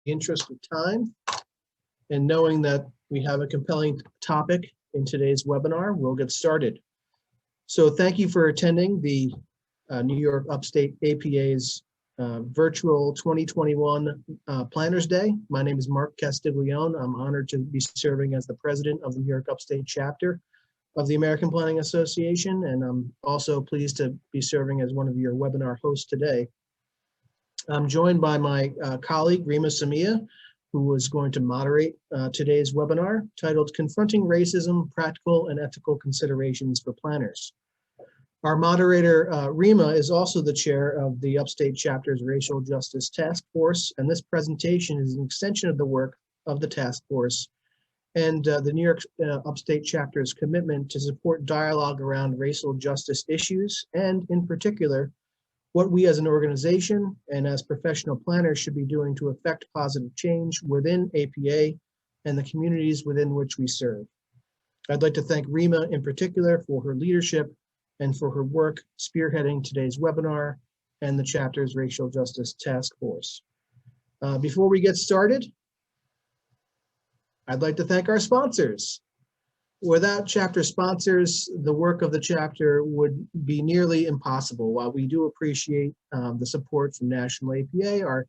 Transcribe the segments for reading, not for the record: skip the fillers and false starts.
interest of time and knowing that we have a compelling topic in today's webinar, we'll get started. So thank you for attending the New York Upstate APA's virtual 2021 Planners Day. My name is Mark Castiglione. I'm honored to be serving as the president of the New York Upstate chapter of the American Planning Association, and I'm also pleased to be serving as one of your webinar hosts today. I'm joined by my colleague, Rima Samia, who is going to moderate today's webinar titled Confronting Racism, Practical and Ethical Considerations for Planners. Our moderator, Rima, is also the chair of the Upstate Chapter's Racial Justice Task Force, and this presentation is an extension of the work of the task force and the New York Upstate Chapter's commitment to support dialogue around racial justice issues, and in particular, what we as an organization and as professional planners should be doing to affect positive change within APA and the communities within which we serve. I'd like to thank Rima in particular for her leadership and for her work spearheading today's webinar and the chapter's Racial Justice Task Force. Before we get started, I'd like to thank our sponsors. Without chapter sponsors, the work of the chapter would be nearly impossible. While we do appreciate the support from National APA, our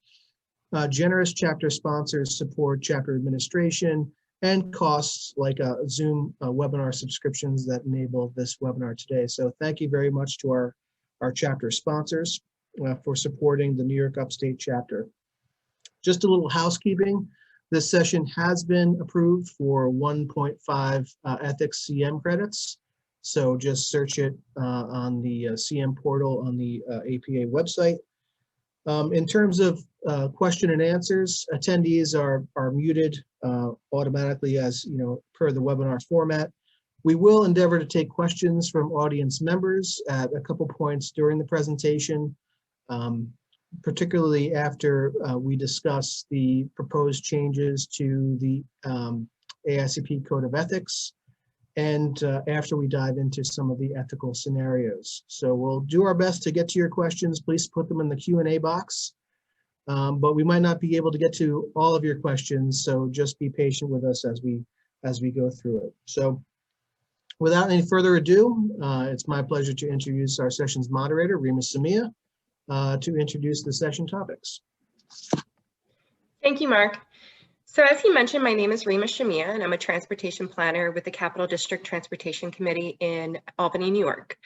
generous chapter sponsors support chapter administration and costs like Zoom webinar subscriptions that enable this webinar today. So thank you very much to our chapter sponsors for supporting the New York Upstate chapter. Just a little housekeeping. This session has been approved for 1.5 ethics CM credits. So just search it on the CM portal on the APA website. In terms of question and answers, attendees are muted automatically as per the webinar format. We will endeavor to take questions from audience members at a couple points during the presentation. Particularly after we discuss the proposed changes to the AICP Code of Ethics, and after we dive into some of the ethical scenarios. So we'll do our best to get to your questions. Please put them in the Q&A box, but we might not be able to get to all of your questions, so just be patient with us as we go through it. So without any further ado, it's my pleasure to introduce our session's moderator, Rima Samia, to introduce the session topics. Thank you, Mark. So as he mentioned, my name is Rima Shamia, and I'm a transportation planner with the Capital District Transportation Committee in Albany, New York.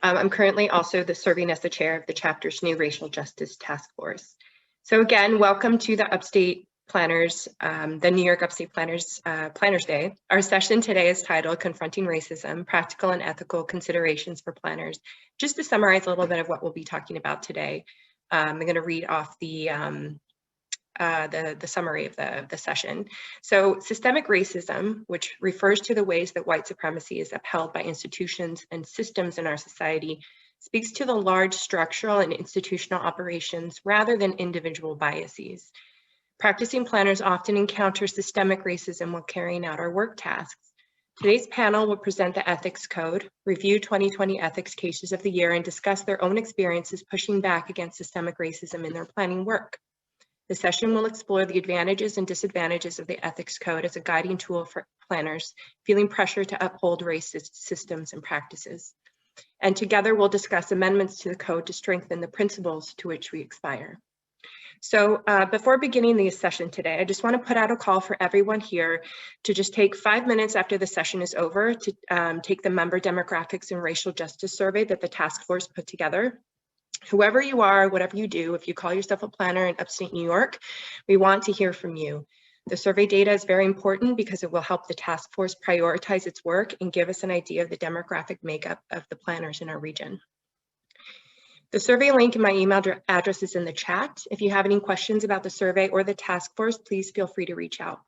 I'm currently also serving as the chair of the chapter's new Racial Justice Task Force. So again, welcome to the Upstate Planners, the New York Upstate Planners Day. Our session today is titled Confronting Racism, Practical and Ethical Considerations for Planners. Just to summarize a little bit of what we'll be talking about today, I'm going to read off the summary of the session. So systemic racism, which refers to the ways that white supremacy is upheld by institutions and systems in our society, speaks to the large structural and institutional operations rather than individual biases. Practicing planners often encounter systemic racism while carrying out our work tasks. Today's panel will present the Ethics Code, review 2020 ethics cases of the year, and discuss their own experiences pushing back against systemic racism in their planning work. The session will explore the advantages and disadvantages of the Ethics Code as a guiding tool for planners feeling pressure to uphold racist systems and practices. And together we'll discuss amendments to the code to strengthen the principles to which we aspire. So before beginning the session today, I just want to put out a call for everyone here to just take 5 minutes after the session is over to take the member demographics and racial justice survey that the task force put together. Whoever you are, whatever you do, if you call yourself a planner in upstate New York, we want to hear from you. The survey data is very important because it will help the task force prioritize its work and give us an idea of the demographic makeup of the planners in our region. The survey link and my email address is in the chat. If you have any questions about the survey or the task force, please feel free to reach out.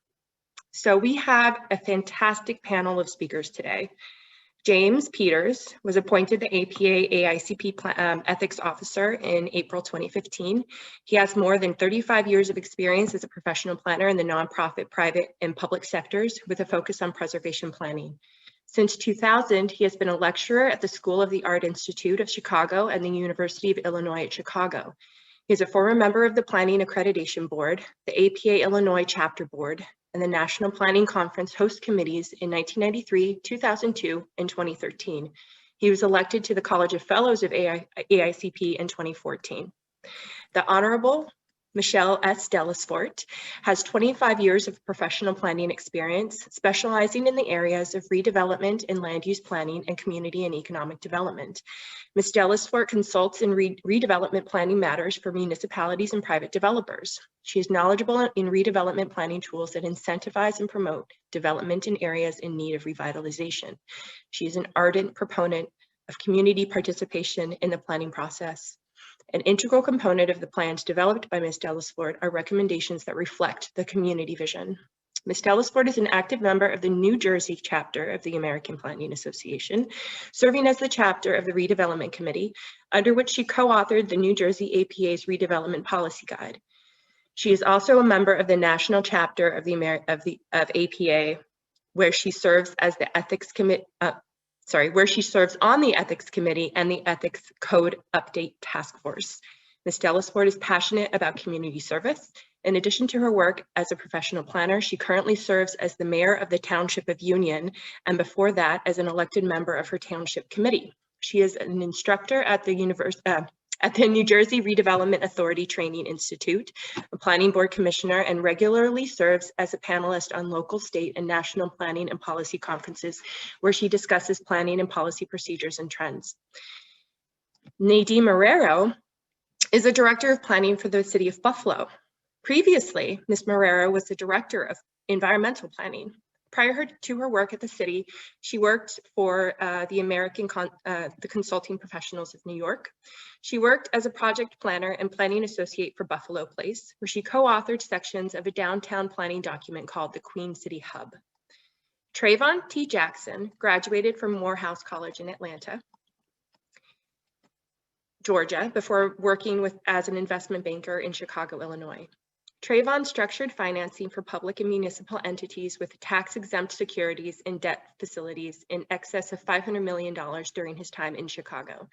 So we have a fantastic panel of speakers today. James Peters was appointed the APA AICP Ethics Officer in April 2015. He has more than 35 years of experience as a professional planner in the nonprofit, private, and public sectors with a focus on preservation planning. Since 2000, he has been a lecturer at the School of the Art Institute of Chicago and the University of Illinois at Chicago. He is a former member of the Planning Accreditation Board, the APA Illinois Chapter Board, and the National Planning Conference host committees in 1993, 2002, and 2013. He was elected to the College of Fellows of AICP in 2014. The Honorable Michelle S. Delisfort has 25 years of professional planning experience, specializing in the areas of redevelopment and land use planning and community and economic development. Ms. Delisfort consults in redevelopment planning matters for municipalities and private developers. She is knowledgeable in redevelopment planning tools that incentivize and promote development in areas in need of revitalization. She is an ardent proponent of community participation in the planning process. An integral component of the plans developed by Ms. Delisfort are recommendations that reflect the community vision. Ms. Delisfort is an active member of the New Jersey chapter of the American Planning Association, serving as the chapter of the Redevelopment Committee, under which she co-authored the New Jersey APA's Redevelopment Policy Guide. She is also a member of the national chapter of APA, where she serves as the Ethics Committee. Where she serves on the Ethics Committee and the Ethics Code Update Task Force. Ms. Delisfort is passionate about community service. In addition to her work as a professional planner, she currently serves as the mayor of the Township of Union, and before that, as an elected member of her Township Committee. She is an instructor at the New Jersey Redevelopment Authority Training Institute, a planning board commissioner, and regularly serves as a panelist on local, state, and national planning and policy conferences where she discusses planning and policy procedures and trends. Nadi Marrero is the director of planning for the city of Buffalo. Previously, Ms. Marrero was the director of environmental planning. Prior to her work at the city, she worked for the Consulting Professionals of New York. She worked as a project planner and planning associate for Buffalo Place, where she co-authored sections of a downtown planning document called the Queen City Hub. Trayvon T. Jackson graduated from Morehouse College in Atlanta, Georgia, before working as an investment banker in Chicago, Illinois. Trayvon structured financing for public and municipal entities with tax-exempt securities and debt facilities in excess of $500 million during his time in Chicago.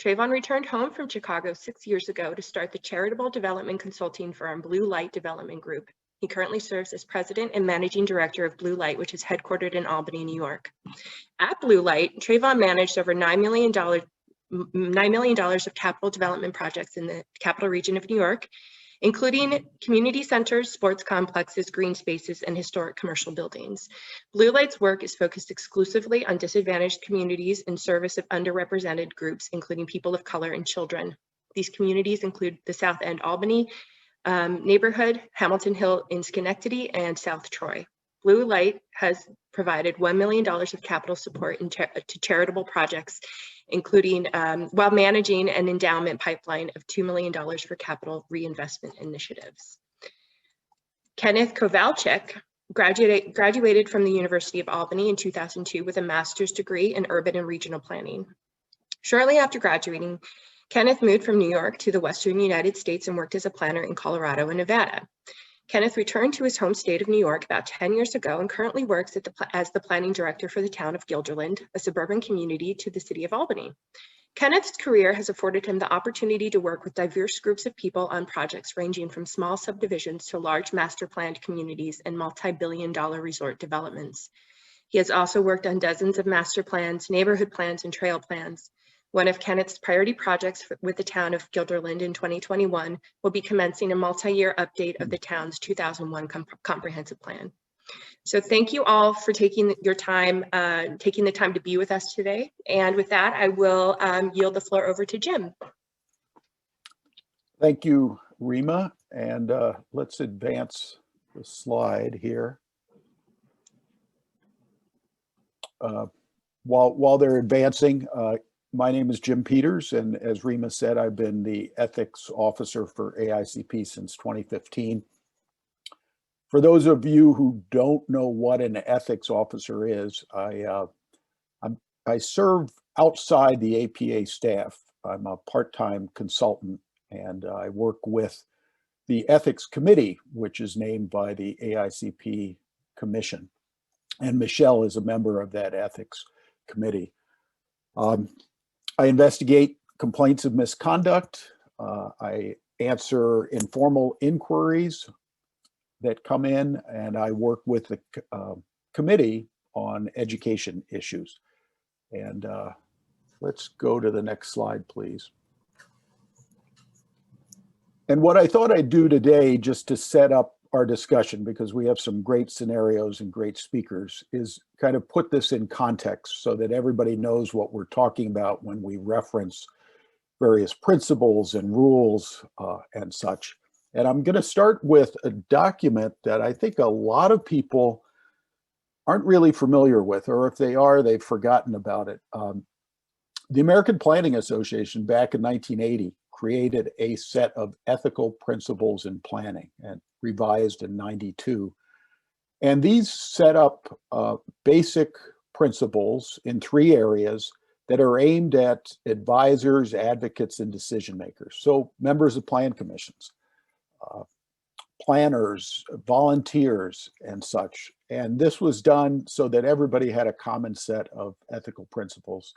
Trayvon returned home from Chicago 6 years ago to start the charitable development consulting firm Blue Light Development Group. He currently serves as president and managing director of Blue Light, which is headquartered in Albany, New York. At Blue Light, Trayvon managed over $9 million of capital development projects in the capital region of New York, including community centers, sports complexes, green spaces, and historic commercial buildings. Blue Light's work is focused exclusively on disadvantaged communities in service of underrepresented groups, including people of color and children. These communities include the South End Albany neighborhood, Hamilton Hill in Schenectady, and South Troy. Blue Light has provided $1 million of capital support to charitable projects, including while managing an endowment pipeline of $2 million for capital reinvestment initiatives. Kenneth Kovalecik graduated from the University of Albany in 2002 with a master's degree in urban and regional planning. Shortly after graduating, Kenneth moved from New York to the Western United States and worked as a planner in Colorado and Nevada. Kenneth returned to his home state of New York about 10 years ago and currently works as the planning director for the town of Guilderland, a suburban community to the city of Albany. Kenneth's career has afforded him the opportunity to work with diverse groups of people on projects ranging from small subdivisions to large master planned communities and multi-billion-dollar resort developments. He has also worked on dozens of master plans, neighborhood plans, and trail plans. One of Kenneth's priority projects with the town of Guilderland in 2021 will be commencing a multi-year update of the town's 2001 comprehensive plan. So thank you all for taking your time, taking the time to be with us today. And with that, I will yield the floor over to Jim. Thank you, Rima. And let's advance the slide here. While they're advancing, my name is Jim Peters, and as Rima said, I've been the ethics officer for AICP since 2015. For those of you who don't know what an ethics officer is, I serve outside the APA staff. I'm a part-time consultant, and I work with the ethics committee, which is named by the AICP Commission. And Michelle is a member of that ethics committee. I investigate complaints of misconduct. I answer informal inquiries that come in, and I work with the committee on education issues. And let's go to the next slide, please. And what I thought I'd do today, just to set up our discussion, because we have some great scenarios and great speakers, is kind of put this in context so that everybody knows what we're talking about when we reference various principles and rules and such. And I'm going to start with a document that I think a lot of people aren't really familiar with, or if they are, they've forgotten about it. The American Planning Association back in 1980 created a set of ethical principles in planning, and revised in '92. And these set up basic principles in 3 areas that are aimed at advisors, advocates, and decision makers. So members of plan commissions, planners, volunteers, and such. And this was done so that everybody had a common set of ethical principles.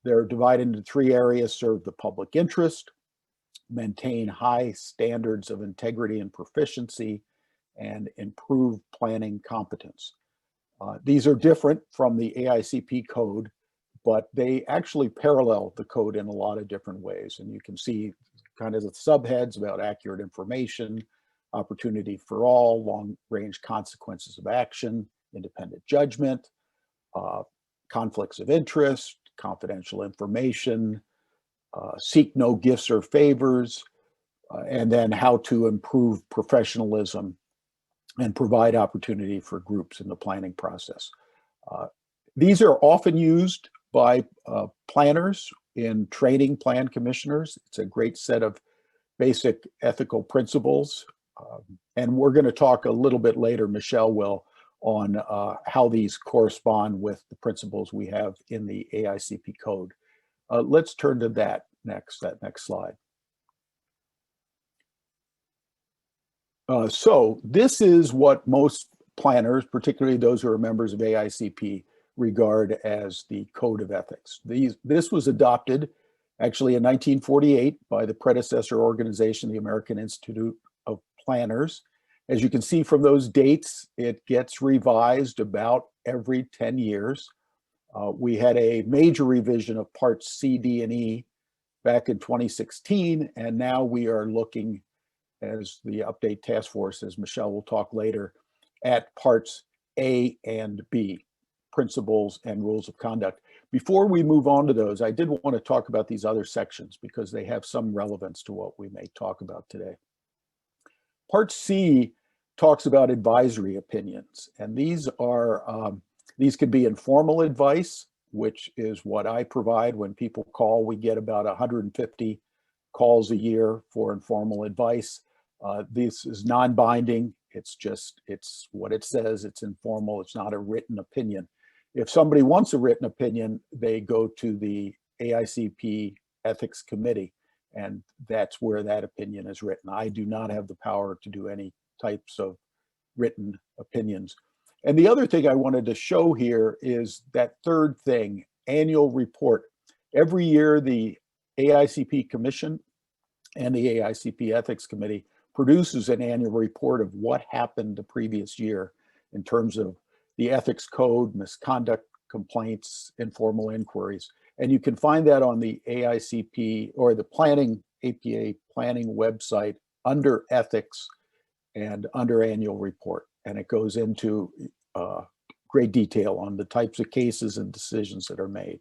They're divided into 3 areas: serve the public interest, maintain high standards of integrity and proficiency, and improve planning competence. These are different from the AICP code, but they actually parallel the code in a lot of different ways. And you can see kind of the subheads about accurate information, opportunity for all, long-range consequences of action, independent judgment, conflicts of interest, confidential information, seek no gifts or favors, and then how to improve professionalism and provide opportunity for groups in the planning process. These are often used by planners in training plan commissioners. It's a great set of basic ethical principles. And we're going to talk a little bit later, Michelle will, on how these correspond with the principles we have in the AICP code. Let's turn to that next slide. So this is what most planners, particularly those who are members of AICP, regard as the Code of Ethics. This was adopted actually in 1948 by the predecessor organization, the American Institute of Planners. As you can see from those dates, it gets revised about every 10 years. We had a major revision of parts C, D, and E back in 2016, and now we are looking, as the update task force, as Michelle will talk later, at parts A and B, principles and rules of conduct. Before we move on to those, I did want to talk about these other sections because they have some relevance to what we may talk about today. Part C talks about advisory opinions, and these can be informal advice, which is what I provide when people call. We get about 150 calls a year for informal advice. This is non-binding. It's what it says. It's informal. It's not a written opinion. If somebody wants a written opinion, they go to the AICP Ethics Committee, and that's where that opinion is written. I do not have the power to do any types of written opinions. And the other thing I wanted to show here is that third thing, annual report. Every year, the AICP Commission and the AICP Ethics Committee produces an annual report of what happened the previous year in terms of the ethics code, misconduct complaints, informal inquiries. And you can find that on the AICP or the APA planning website under ethics and under annual report. And it goes into great detail on the types of cases and decisions that are made.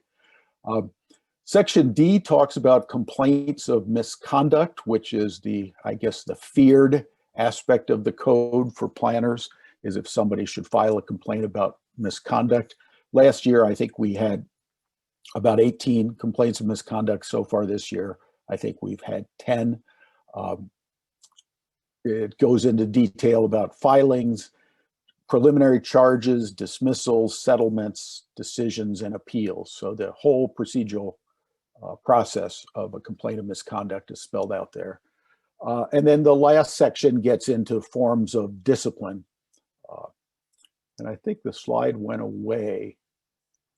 Section D talks about complaints of misconduct, which is I guess the feared aspect of the code for planners, is if somebody should file a complaint about misconduct. Last year, I think we had about 18 complaints of misconduct. So far this year, I think we've had 10. It goes into detail about filings, preliminary charges, dismissals, settlements, decisions, and appeals. So the whole procedural process of a complaint of misconduct is spelled out there. And then the last section gets into forms of discipline. And I think the slide went away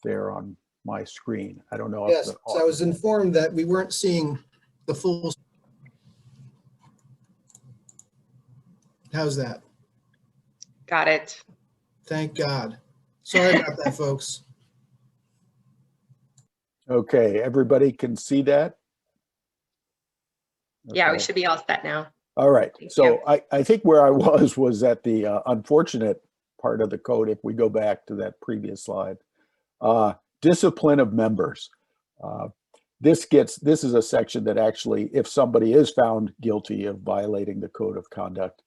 there on my screen. I don't know. Yes, so I was informed that we weren't seeing the full. How's that? Got it. Thank God. Sorry about that, folks. Okay, everybody can see that? Yeah, we Okay. should be all set now. All right. Thank So you. I think where I was at the unfortunate part of the code, if we go back to that previous slide. Discipline of members. This is a section that actually, if somebody is found guilty of violating the code of conduct,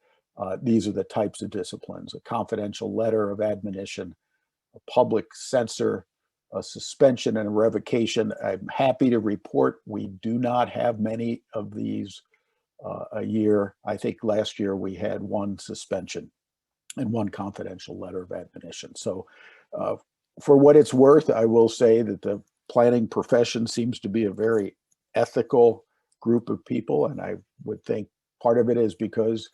these are the types of disciplines: a confidential letter of admonition, a public censor, a suspension and a revocation. I'm happy to report we do not have many of these a year. I think last year we had one suspension and one confidential letter of admonition. So for what it's worth, I will say that the planning profession seems to be a very ethical group of people. And I would think part of it is because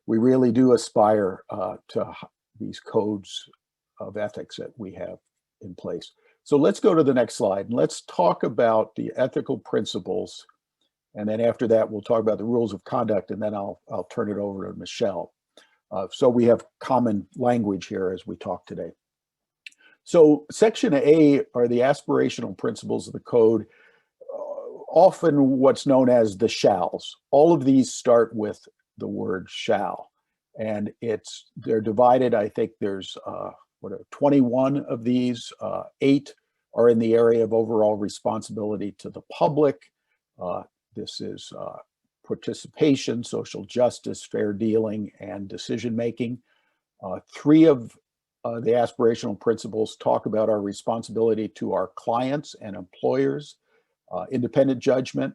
we really do aspire to these codes of ethics that we have in place. So let's go to the next slide and let's talk about the ethical principles. And then after that, we'll talk about the rules of conduct, and then I'll turn it over to Michelle. So we have common language here as we talk today. So section A are the aspirational principles of the code, often what's known as the shalls. All of these start with the word shall, and they're divided. I think there's 21 of these. 8 are in the area of overall responsibility to the public. This is participation, social justice, fair dealing, and decision making. 3 of the aspirational principles talk about our responsibility to our clients and employers, independent judgment,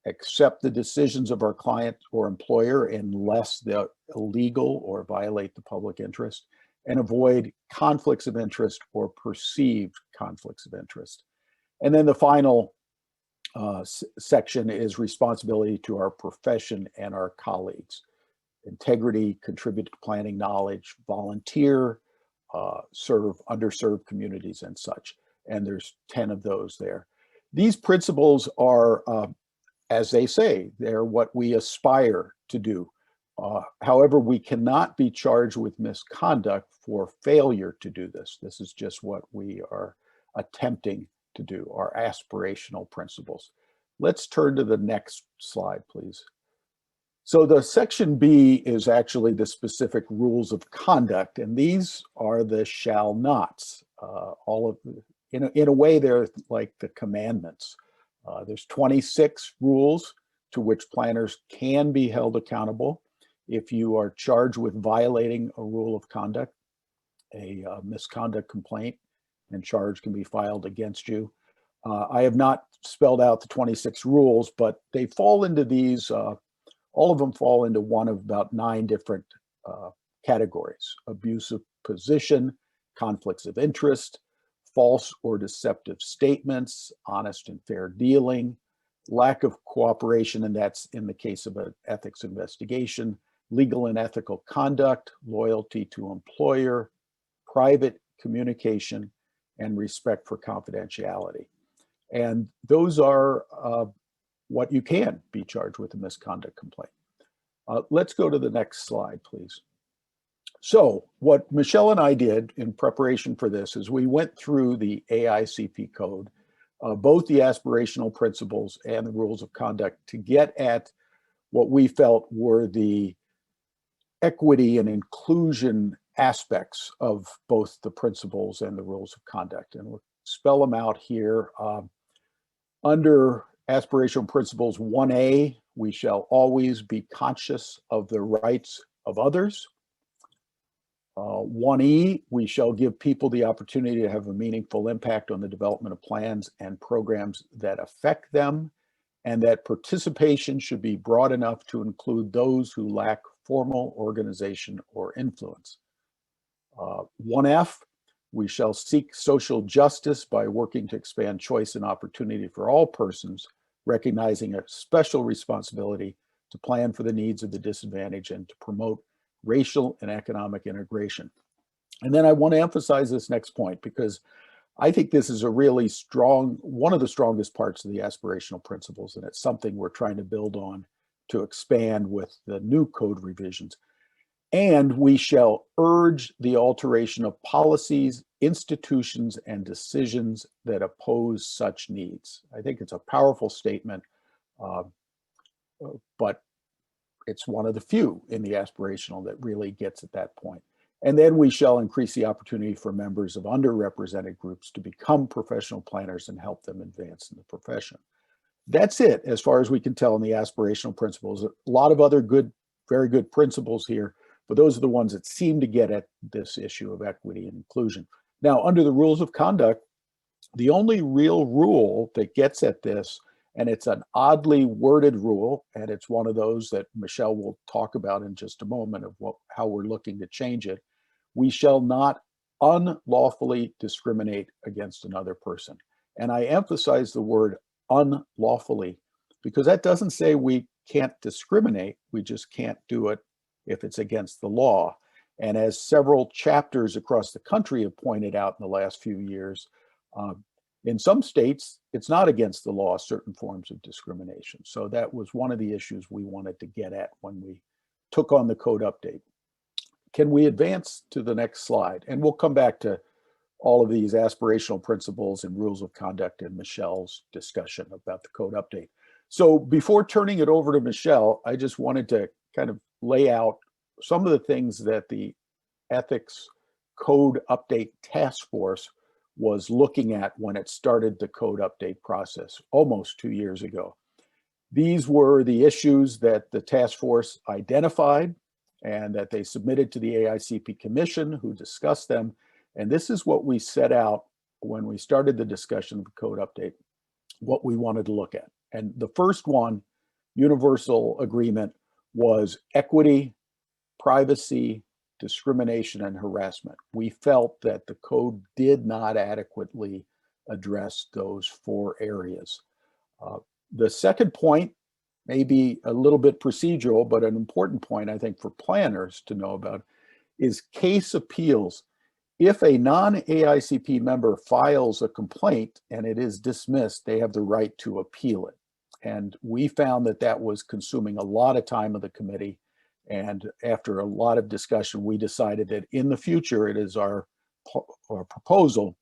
accept the decisions of our client or employer unless they're illegal or violate the public interest, and avoid conflicts of interest or perceived conflicts of interest. And then the final section is responsibility to our profession and our colleagues. Integrity, contribute to planning knowledge, volunteer, serve underserved communities and such. And there's 10 of those there. These principles are, as they say, they're what we aspire to do. However, we cannot be charged with misconduct for failure to do this. This is just what we are attempting to do, our aspirational principles. Let's turn to the next slide, please. So the section B is actually the specific rules of conduct, and these are the shall nots. In a way, they're like the commandments. There's 26 rules to which planners can be held accountable. If you are charged with violating a rule of conduct, a misconduct complaint and charge can be filed against you. I have not spelled out the 26 rules, but they fall into these, all of them fall into one of about 9 different categories: abusive position, conflicts of interest, false or deceptive statements, honest and fair dealing, lack of cooperation, and that's in the case of an ethics investigation, legal and ethical conduct, loyalty to employer, private communication, and respect for confidentiality. And those are what you can be charged with a misconduct complaint. Let's go to the next slide, please. So what Michelle and I did in preparation for this is we went through the AICP code, both the aspirational principles and the rules of conduct, to get at what we felt were the equity and inclusion aspects of both the principles and the rules of conduct. And we'll spell them out here. Under aspirational principles 1A, we shall always be conscious of the rights of others. 1E, we shall give people the opportunity to have a meaningful impact on the development of plans and programs that affect them, and that participation should be broad enough to include those who lack formal organization or influence. 1F, we shall seek social justice by working to expand choice and opportunity for all persons, recognizing a special responsibility to plan for the needs of the disadvantaged and to promote racial and economic integration. And then I want to emphasize this next point because I think this is a really strong, one of the strongest parts of the aspirational principles, and it's something we're trying to build on to expand with the new code revisions. And we shall urge the alteration of policies, institutions, and decisions that oppose such needs. I think it's a powerful statement, but it's one of the few in the aspirational that really gets at that point. And then we shall increase the opportunity for members of underrepresented groups to become professional planners and help them advance in the profession. That's it, as far as we can tell in the aspirational principles. A lot of other good, very good principles here, but those are the ones that seem to get at this issue of equity and inclusion. Now, under the rules of conduct, the only real rule that gets at this, and it's an oddly worded rule, and it's one of those that Michelle will talk about in just a moment of how we're looking to change it. We shall not unlawfully discriminate against another person. And I emphasize the word unlawfully, because that doesn't say we can't discriminate, we just can't do it if it's against the law. And as several chapters across the country have pointed out in the last few years, in some states, it's not against the law, certain forms of discrimination. So that was one of the issues we wanted to get at when we took on the code update. Can we advance to the next slide? And we'll come back to all of these aspirational principles and rules of conduct in Michelle's discussion about the code update. So before turning it over to Michelle, I just wanted to kind of lay out some of the things that the Ethics Code Update Task Force was looking at when it started the code update process almost 2 years ago. These were the issues that the task force identified and that they submitted to the AICP Commission, who discussed them. And this is what we set out when we started the discussion of the code update, what we wanted to look at. And the first one, universal agreement, was equity, privacy, discrimination, and harassment. We felt that the code did not adequately address those 4 areas. The second point may be a little bit procedural, but an important point, I think, for planners to know about is case appeals. If a non-AICP member files a complaint and it is dismissed, they have the right to appeal it. And we found that that was consuming a lot of time of the committee. And after a lot of discussion, we decided that in the future, it is our proposal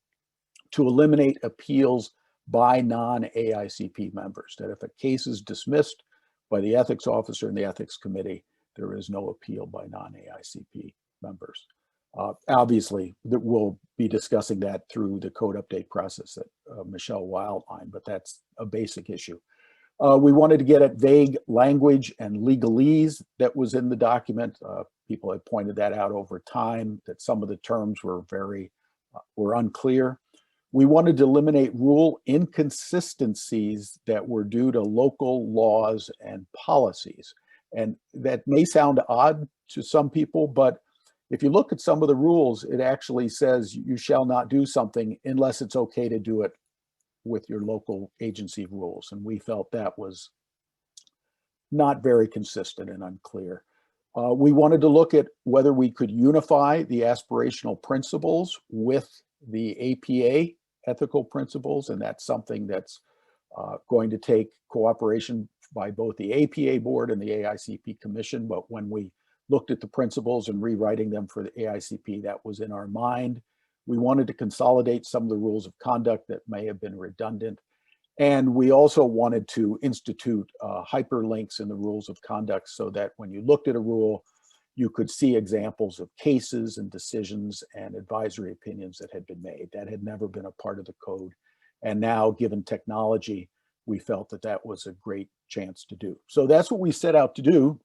to eliminate appeals by non-AICP members, that if a case is dismissed by the ethics officer and the ethics committee, there is no appeal by non-AICP members. Obviously, we'll be discussing that through the code update process that Michelle will outline, but that's a basic issue. We wanted to get at vague language and legalese that was in the document. People had pointed that out over time, that some of the terms were unclear. We wanted to eliminate rule inconsistencies that were due to local laws and policies. And that may sound odd to some people, but if you look at some of the rules, it actually says you shall not do something unless it's okay to do it with your local agency rules. And we felt that was not very consistent and unclear. We wanted to look at whether we could unify the aspirational principles with the APA ethical principles, and that's something that's going to take cooperation by both the APA board and the AICP Commission. But when we looked at the principles and rewriting them for the AICP, that was in our mind. We wanted to consolidate some of the rules of conduct that may have been redundant. And we also wanted to institute hyperlinks in the rules of conduct so that when you looked at a rule, you could see examples of cases and decisions and advisory opinions that had been made. That had never been a part of the code. And now, given technology, we felt that that was a great chance to do. So that's what we set out to do.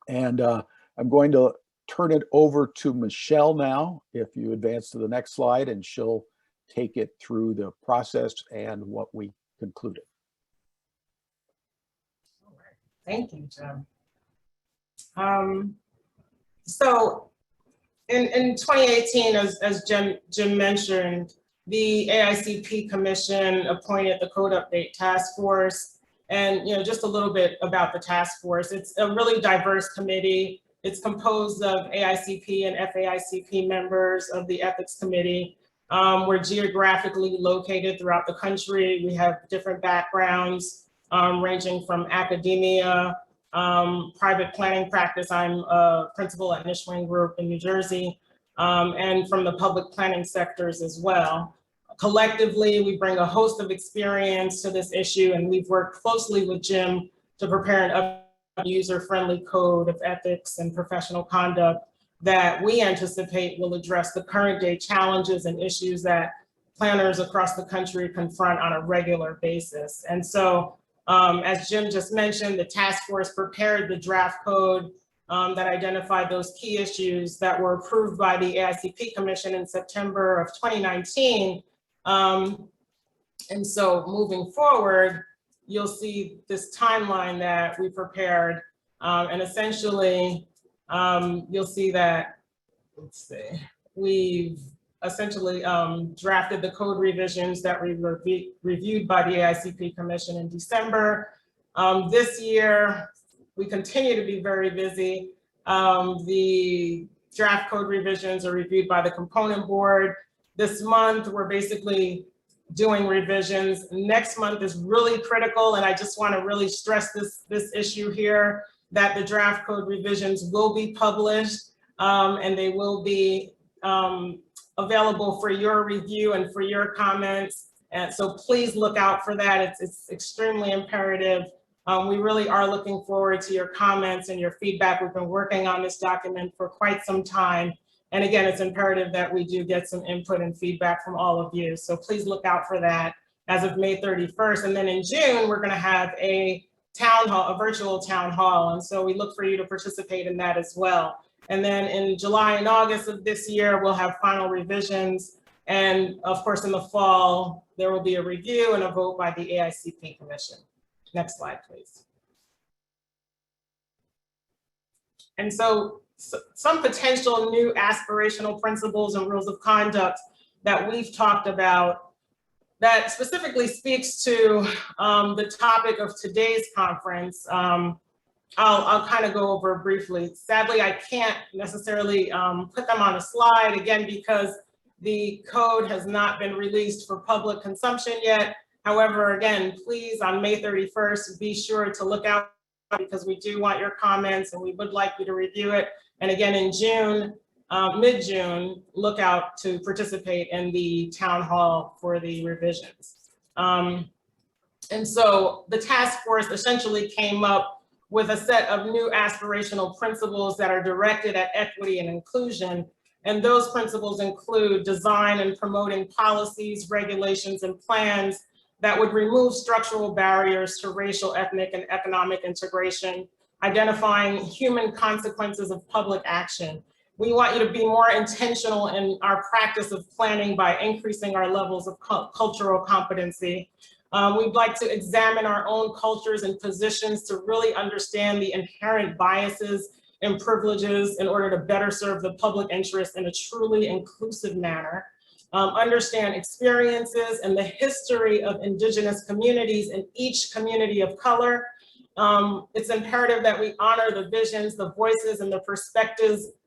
And I'm going to turn it over to Michelle now, if you advance to the next slide, and she'll take it through the process and what we concluded. All right. Thank you, Jim. So in 2018, as Jim mentioned, the AICP Commission appointed the Code Update Task Force. And just a little bit about the task force. It's a really diverse committee. It's composed of AICP and FAICP members of the Ethics Committee. We're geographically located throughout the country. We have different backgrounds ranging from academia, private planning practice. I'm a principal at Nishwayne Group in New Jersey, and from the public planning sectors as well. Collectively, we bring a host of experience to this issue, and we've worked closely with Jim to prepare an user-friendly code of ethics and professional conduct that we anticipate will address the current day challenges and issues that planners across the country confront on a regular basis. And so, as Jim just mentioned, the task force prepared the draft code that identified those key issues that were approved by the AICP Commission in September of 2019. And so moving forward, you'll see this timeline that we prepared, and essentially you'll see that, let's see, we've essentially drafted the code revisions that we reviewed by the AICP Commission in December. This year, we continue to be very busy. The draft code revisions are reviewed by the component board. This month, we're basically doing revisions. Next month is really critical, and I just want to really stress this issue here, that the draft code revisions will be published, and they will be available for your review and for your comments. And so please look out for that. It's extremely imperative. We really are looking forward to your comments and your feedback. We've been working on this document for quite some time. And again, it's imperative that we do get some input and feedback from all of you. So please look out for that as of May 31st. And then in June, we're gonna have a town hall, a virtual town hall. And so we look for you to participate in that as well. And then in July and August of this year, we'll have final revisions. And of course, in the fall, there will be a review and a vote by the AICP Commission. Next slide, please. And so some potential new aspirational principles and rules of conduct that we've talked about that specifically speaks to the topic of today's conference. I'll kind of go over briefly. Sadly, I can't necessarily put them on a slide, again, because the code has not been released for public consumption yet. However, again, please, on May 31st, be sure to look out, because we do want your comments and we would like you to review it. And again, in June, mid-June, look out to participate in the town hall for the revisions. And so the task force essentially came up with a set of new aspirational principles that are directed at equity and inclusion. And those principles include design and promoting policies, regulations, and plans that would remove structural barriers to racial, ethnic, and economic integration, identifying human consequences of public action. We want you to be more intentional in our practice of planning by increasing our levels of cultural competency. We'd like to examine our own cultures and positions to really understand the inherent biases and privileges in order to better serve the public interest in a truly inclusive manner. Understand experiences and the history of Indigenous communities in each community of color. It's imperative that we honor the visions, the voices, and the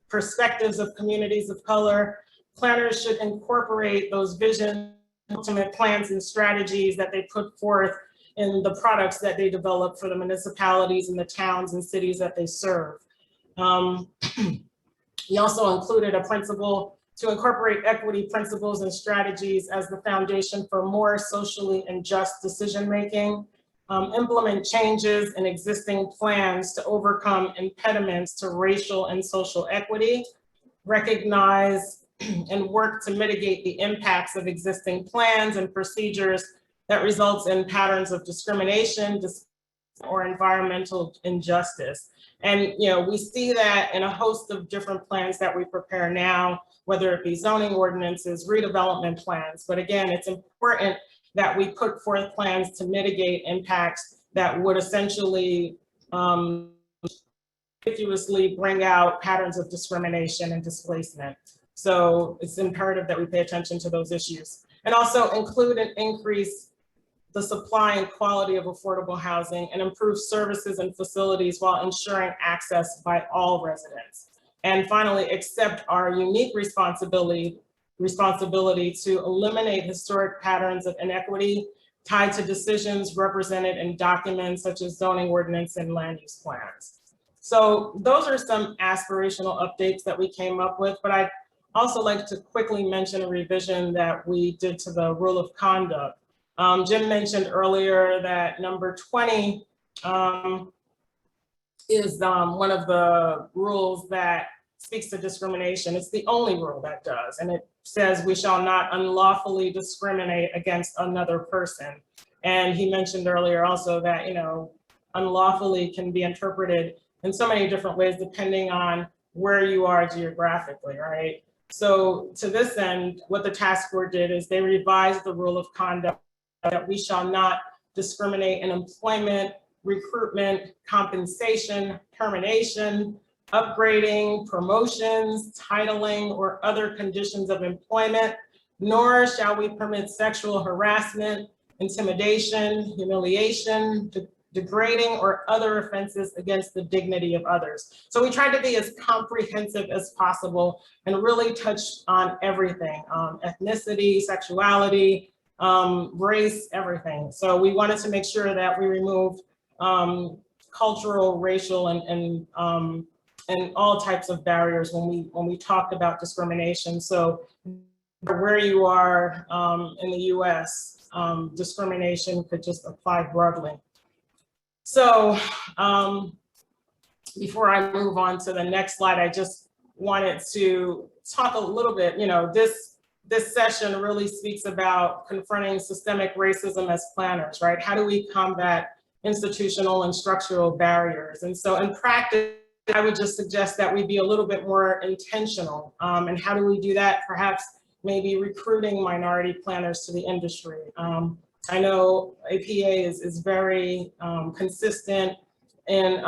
perspectives of communities of color. Planners should incorporate those visions, ultimate plans, and strategies that they put forth in the products that they develop for the municipalities and the towns and cities that they serve. He also included a principle to incorporate equity principles and strategies as the foundation for more socially and just decision-making, implement changes in existing plans to overcome impediments to racial and social equity, recognize and work to mitigate the impacts of existing plans and procedures that results in patterns of discrimination or environmental injustice. And we see that in a host of different plans that we prepare now, whether it be zoning ordinances, redevelopment plans. But again, it's important that we put forth plans to mitigate impacts that would essentially conspicuously bring out patterns of discrimination and displacement. So it's imperative that we pay attention to those issues. And also include and increase the supply and quality of affordable housing and improve services and facilities while ensuring access by all residents. And finally, accept our unique responsibility to eliminate historic patterns of inequity tied to decisions represented in documents such as zoning ordinance and land use plans. So those are some aspirational updates that we came up with, but I'd also like to quickly mention a revision that we did to the rule of conduct. Jim mentioned earlier that number 20 is one of the rules that speaks to discrimination. It's the only rule that does, and it says we shall not unlawfully discriminate against another person. And he mentioned earlier also that, you know, unlawfully can be interpreted in so many different ways depending on where you are geographically, right? So to this end, what the task force did is they revised the rule of conduct that we shall not discriminate in employment, recruitment, compensation, termination, upgrading, promotions, titling, or other conditions of employment, nor shall we permit sexual harassment, intimidation, humiliation, degrading, or other offenses against the dignity of others. So we tried to be as comprehensive as possible and really touch on everything, ethnicity, sexuality, race, everything. So we wanted to make sure that we removed cultural, racial, and all types of barriers when we talked about discrimination. So where you are in the US, discrimination could just apply broadly. So before I move on to the next slide, I just wanted to talk a little bit, you know, this session really speaks about confronting systemic racism as planners, right? How do we combat institutional and structural barriers? And so in practice, I would just suggest that we be a little bit more intentional. And how do we do that? Perhaps maybe recruiting minority planners to the industry. I know APA is very consistent in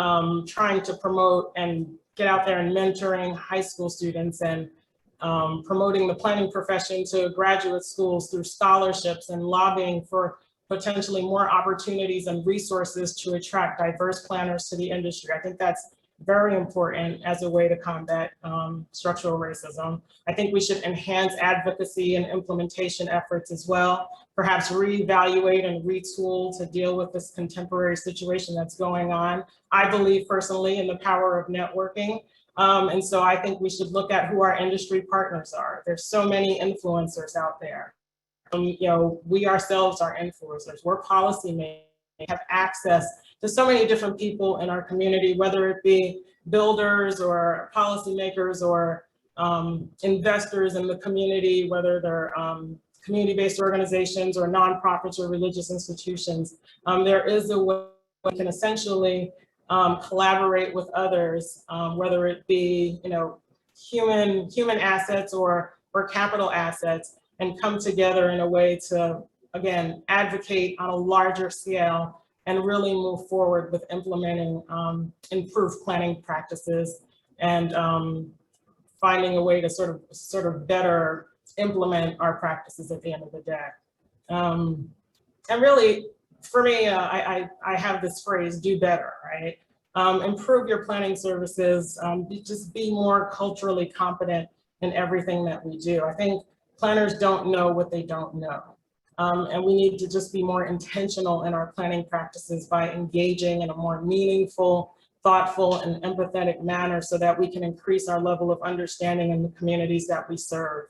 trying to promote and get out there and mentoring high school students and promoting the planning profession to graduate schools through scholarships and lobbying for potentially more opportunities and resources to attract diverse planners to the industry. I think that's very important as a way to combat structural racism. I think we should enhance advocacy and implementation efforts as well, perhaps reevaluate and retool to deal with this contemporary situation that's going on. I believe personally in the power of networking. And so I think we should look at who our industry partners are. There's so many influencers out there. You know, we ourselves are influencers. We're policymakers, have access to so many different people in our community, whether it be builders or policymakers or investors in the community, whether they're community-based organizations or nonprofits or religious institutions. There is a way we can essentially collaborate with others, whether it be, you know, human assets or capital assets, and come together in a way to, again, advocate on a larger scale and really move forward with implementing improved planning practices and finding a way to sort of better implement our practices at the end of the day. And really, for me, I have this phrase, do better, right? Improve your planning services, just be more culturally competent in everything that we do. I think planners don't know what they don't know. And we need to just be more intentional in our planning practices by engaging in a more meaningful, thoughtful, and empathetic manner so that we can increase our level of understanding in the communities that we serve.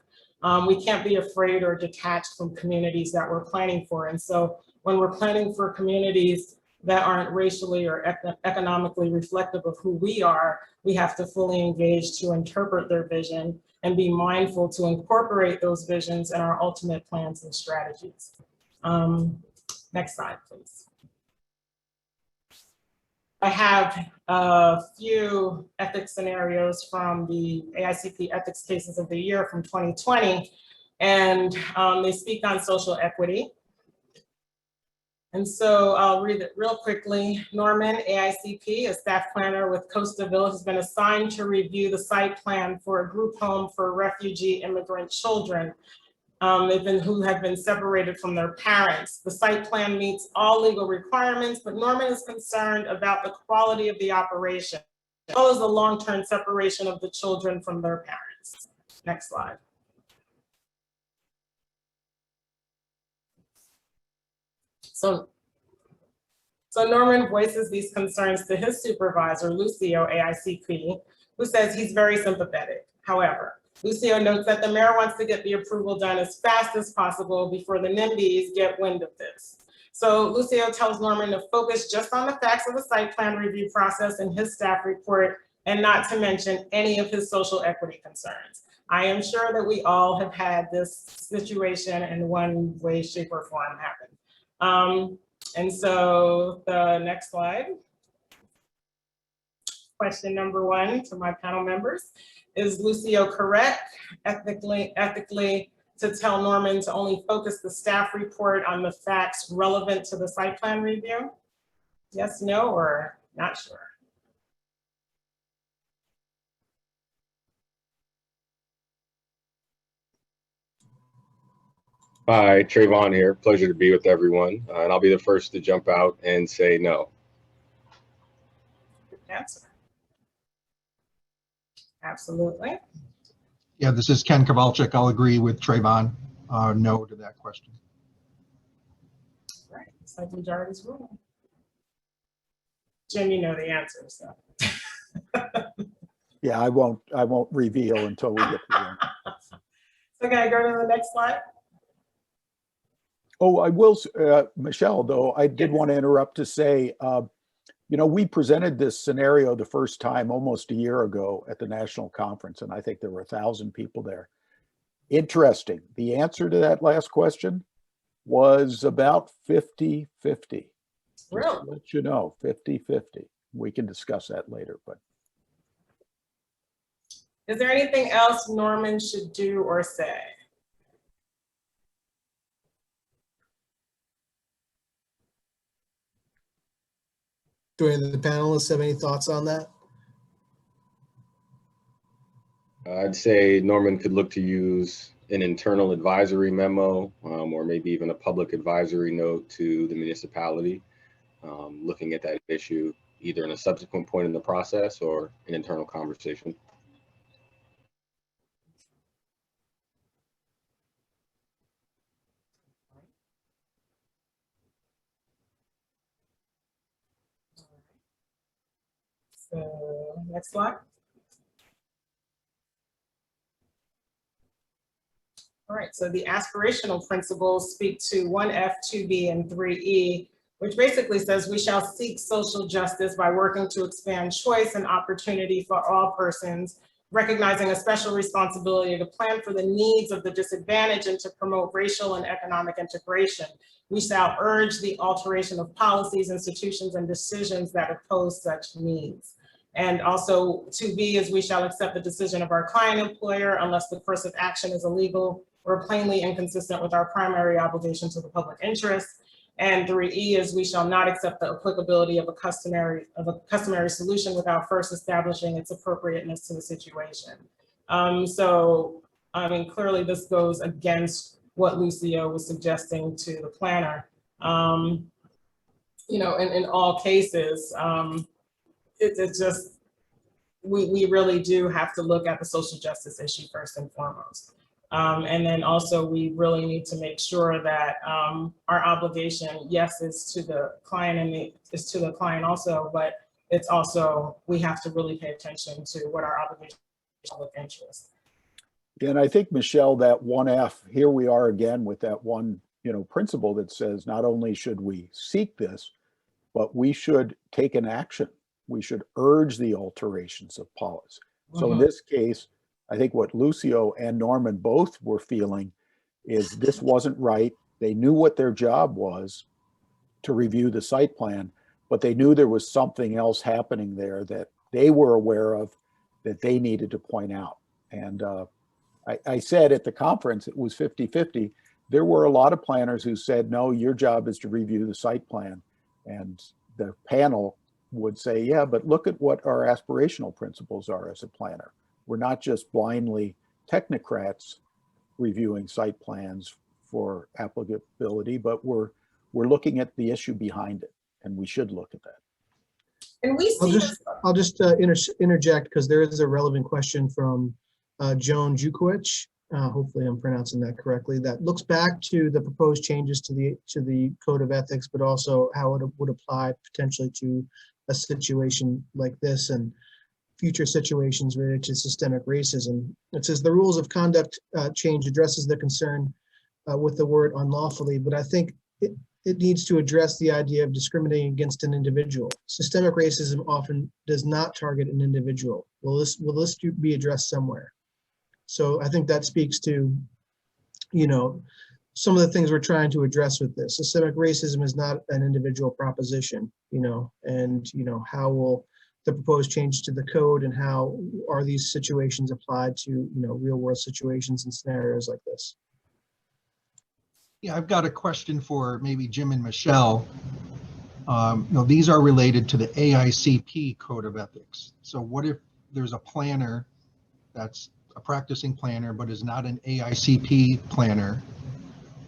We can't be afraid or detached from communities that we're planning for. And so when we're planning for communities that aren't racially or economically reflective of who we are, we have to fully engage to interpret their vision and be mindful to incorporate those visions in our ultimate plans and strategies. Next slide, please. I have a few ethics scenarios from the AICP Ethics Cases of the Year from 2020, and they speak on social equity. And so I'll read it real quickly. Norman, AICP, a staff planner with Costaville, has been assigned to review the site plan for a group home for refugee immigrant children who have been separated from their parents. The site plan meets all legal requirements, but Norman is concerned about the quality of the operation, as well as the long-term separation of the children from their parents. Next slide. So Norman voices these concerns to his supervisor, Lucio, AICP, who says he's very sympathetic. However, Lucio notes that the mayor wants to get the approval done as fast as possible before the NIMBYs get wind of this. So Lucio tells Norman to focus just on the facts of the site plan review process in his staff report and not to mention any of his social equity concerns. I am sure that we all have had this situation in one way, shape, or form happen. And so the next slide. Question number 1 to my panel members. Is Lucio correct ethically to tell Norman to only focus the staff report on the facts relevant to the site plan review? Yes, no, or not sure? Hi, Trayvon here. Pleasure to be with everyone. And I'll be the first to jump out and say no. Good answer. Absolutely. Yeah, this is Ken Kovalecik. I'll agree with Trayvon. No to that question. Right. It's like majority's rule. Jim, you know the answer, so. Yeah, I won't reveal until we get to the end. So can I go to the next slide? Oh, I will, Michelle, though, I did Yes. want to interrupt to say, you know, we presented this scenario the first time almost a year ago at the national conference, and I think there were 1,000 people there. Interesting. The answer to that last question was about 50-50. Really? Just to let you know, 50-50. We can discuss that later, but. Is there anything else Norman should do or say? Do any of the panelists have any thoughts on that? I'd say Norman could look to use an internal advisory memo or maybe even a public advisory note to the municipality, looking at that issue either in a subsequent point in the process or an internal conversation. So next slide. All right, so the aspirational principles speak to 1F, 2B, and 3E, which basically says we shall seek social justice by working to expand choice and opportunity for all persons, recognizing a special responsibility to plan for the needs of the disadvantaged and to promote racial and economic integration. We shall urge the alteration of policies, institutions, and decisions that oppose such needs. And also 2B is we shall accept the decision of our client employer unless the course of action is illegal or plainly inconsistent with our primary obligation to the public interest. And 3E is we shall not accept the applicability of a customary solution without first establishing its appropriateness to the situation. So, I mean, clearly this goes against what Lucio was suggesting to the planner. You know, in all cases, it's just, we really do have to look at the social justice issue first and foremost. And then also we really need to make sure that our obligation, yes, is to the client and is to the client also, but it's also, we have to really pay attention to what our obligation is of interest. Yeah, and I think, Michelle, that 1F, here we are again with that one, you know, principle that says not only should we seek this, but we should take an action. We should urge the alterations of policy. So in this case, I think what Lucio and Norman both were feeling is this wasn't right. They knew what their job was to review the site plan, but they knew there was something else happening there that they were aware of that they needed to point out. And I said at the conference, it was 50-50. There were a lot of planners who said, no, your job is to review the site plan. And the panel would say, yeah, but look at what our aspirational principles are as a planner. We're not just blindly technocrats reviewing site plans for applicability, but we're looking at the issue behind it, and we should look at that. And we see I'll just interject because there is a relevant question from Joan Jukowicz. hopefully I'm pronouncing that correctly, that looks back to the proposed changes to the Code of Ethics, but also how it would apply potentially to a situation like this and future situations related to systemic racism. It says the rules of conduct change addresses the concern with the word unlawfully, but I think it needs to address the idea of discriminating against an individual. Systemic racism often does not target an individual. Will this be addressed somewhere? So I think that speaks to, some of the things we're trying to address with this. Systemic racism is not an individual proposition, and how will the proposed change to the code and how are these situations applied to, real world situations and scenarios like this? Yeah, I've got a question for maybe Jim and Michelle. These are related to the AICP Code of Ethics. So what if there's a planner that's a practicing planner but is not an AICP planner?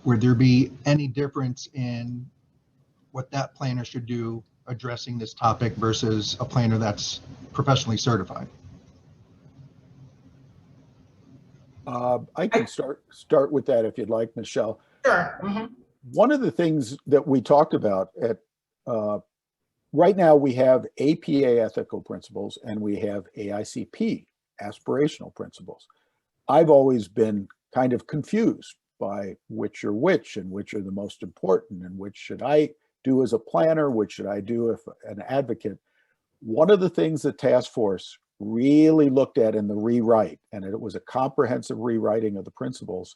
Would there be any difference in what that planner should do addressing this topic versus a planner that's professionally certified? I can start with that if you'd like, Michelle. Sure. Mm-hmm. One of the things that we talked about at right now, we have APA ethical principles and we have AICP aspirational principles. I've always been kind of confused by which are which and which are the most important and which should I do as a planner, which should I do if an advocate. One of the things the task force really looked at in the rewrite, and it was a comprehensive rewriting of the principles,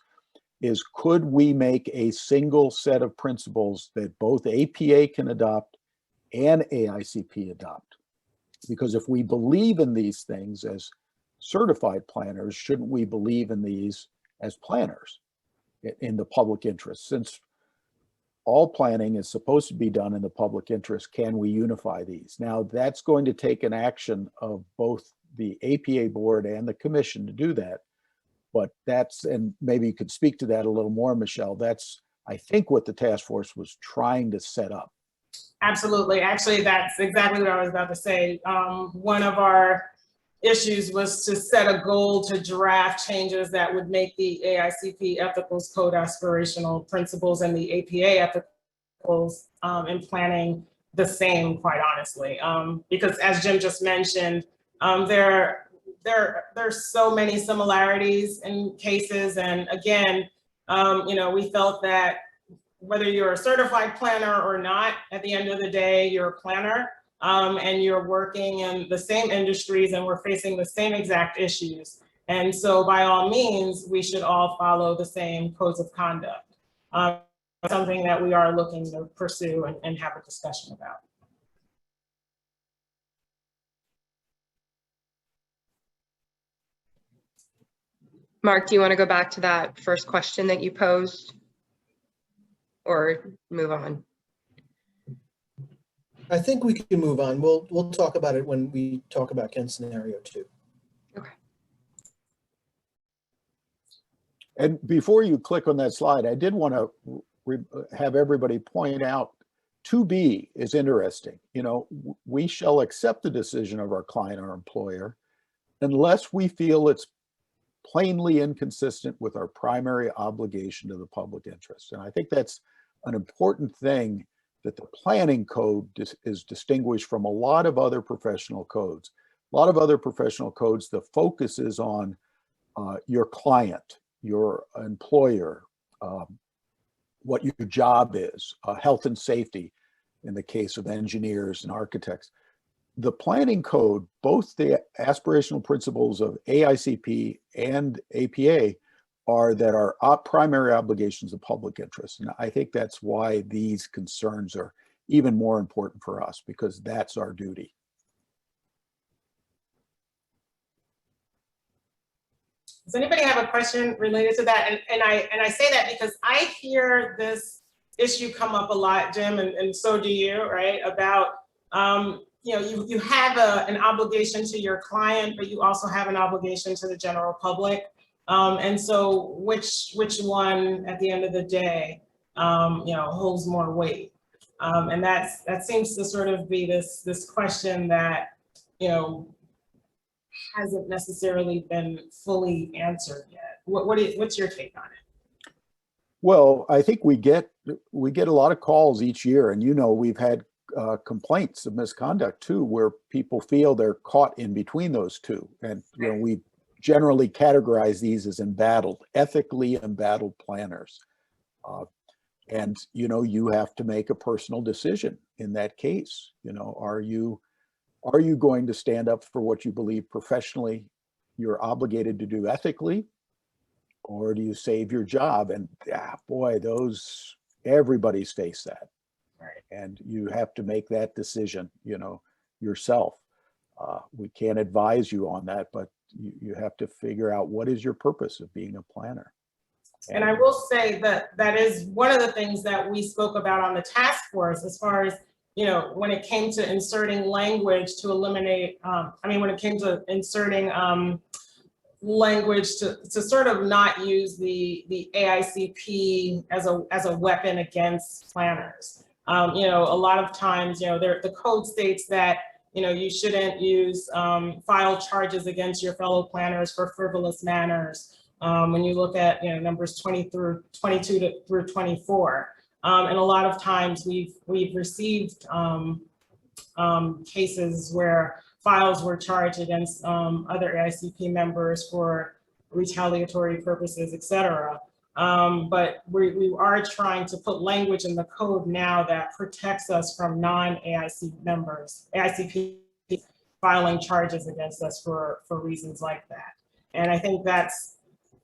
is could we make a single set of principles that both APA can adopt and AICP adopt? Because if we believe in these things as certified planners, shouldn't we believe in these as planners in the public interest? Since all planning is supposed to be done in the public interest, can we unify these? Now, that's going to take an action of both the APA board and the commission to do that. But that's, and maybe you could speak to that a little more, Michelle, that's, I think, what the task force was trying to set up. Absolutely. Actually, that's exactly what I was about to say. One of our issues was to set a goal to draft changes that would make the AICP Ethicals Code Aspirational Principles and the APA Ethicals in planning the same, quite honestly. Because as Jim just mentioned, there's so many similarities in cases. And again, we felt that whether you're a certified planner or not, at the end of the day, you're a planner and you're working in the same industries and we're facing the same exact issues. And so by all means, we should all follow the same codes of conduct. Something that we are looking to pursue and have a discussion about. Mark, do you want to go back to that first question that you posed or move on? I think we can move on. We'll talk about it when we talk about Ken's scenario too. Okay. And before you click on that slide, I did want to have everybody point out 2B is interesting. We shall accept the decision of our client or employer unless we feel it's plainly inconsistent with our primary obligation to the public interest. And I think that's an important thing, that the planning code is distinguished from a lot of other professional codes. A lot of other professional codes, the focus is on your client, your employer, what your job is, health and safety in the case of engineers and architects. The planning code, both the aspirational principles of AICP and APA, are that our primary obligations of public interest. And I think that's why these concerns are even more important for us, because that's our duty. Does anybody have a question related to that? And I say that because I hear this issue come up a lot, Jim, and so do you, right? About, you have an obligation to your client, but you also have an obligation to the general public. And so which one at the end of the day, holds more weight? And that seems to sort of be this question that, hasn't necessarily been fully answered yet. what's your take on it? Well, I think we get a lot of calls each year, and we've had complaints of misconduct too, where people feel they're caught in between those two, and we generally categorize these as embattled, ethically embattled planners, and you have to make a personal decision in that case. Are you going to stand up for what you believe professionally you're obligated to do ethically, or do you save your job? And boy, everybody's faced that. Right. And you have to make that decision, yourself. We can't advise you on that, but you have to figure out what is your purpose of being a planner. And I will say that is one of the things that we spoke about on the task force, as far as, when it came to inserting language to eliminate, when it came to inserting language to sort of not use the AICP as a weapon against planners. A lot of times, the code states that, you shouldn't use file charges against your fellow planners for frivolous manners. When you look at, numbers 22 through 24. And a lot of times we've received cases where files were charged against other AICP members for retaliatory purposes, etc. But we are trying to put language in the code now that protects us from non-AICP members, AICP filing charges against us for reasons like that. And I think that's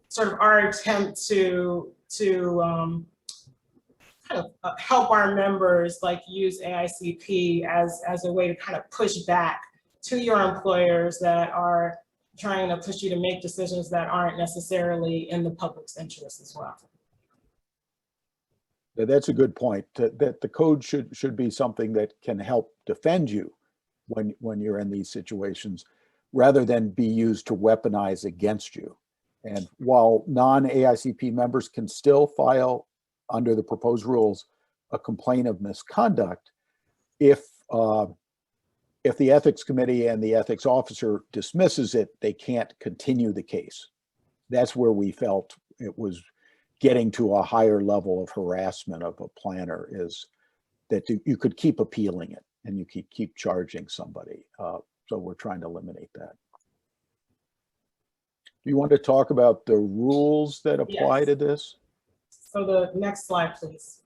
sort of our attempt to kind of help our members use AICP as a way to kind of push back to your employers that are trying to push you to make decisions that aren't necessarily in the public's interest as well. That's a good point. That the code should be something that can help defend you when you're in these situations, rather than be used to weaponize against you. And while non-AICP members can still file under the proposed rules a complaint of misconduct, if the ethics committee and the ethics officer dismisses it, they can't continue the case. That's where we felt it was getting to a higher level of harassment of a planner, is that you could keep appealing it and you keep charging somebody. So we're trying to eliminate that. Do you want to talk about the rules that apply to this? So the next slide, please.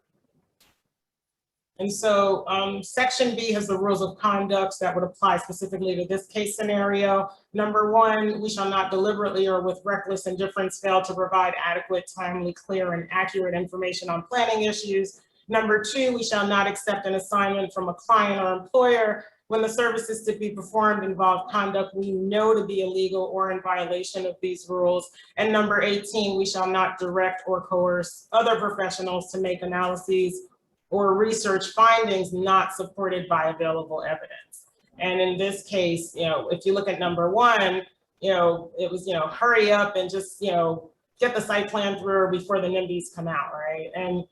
And so section B has the rules of conduct that would apply specifically to this case scenario. Number 1, we shall not deliberately or with reckless indifference fail to provide adequate, timely, clear, and accurate information on planning issues. Number 2, we shall not accept an assignment from a client or employer when the services to be performed involve conduct we know to be illegal or in violation of these rules. And number 18, we shall not direct or coerce other professionals to make analyses or research findings not supported by available evidence. And in this case, if you look at number 1, it was, hurry up and just, get the site plan through before the NIMBYs come out, right? And,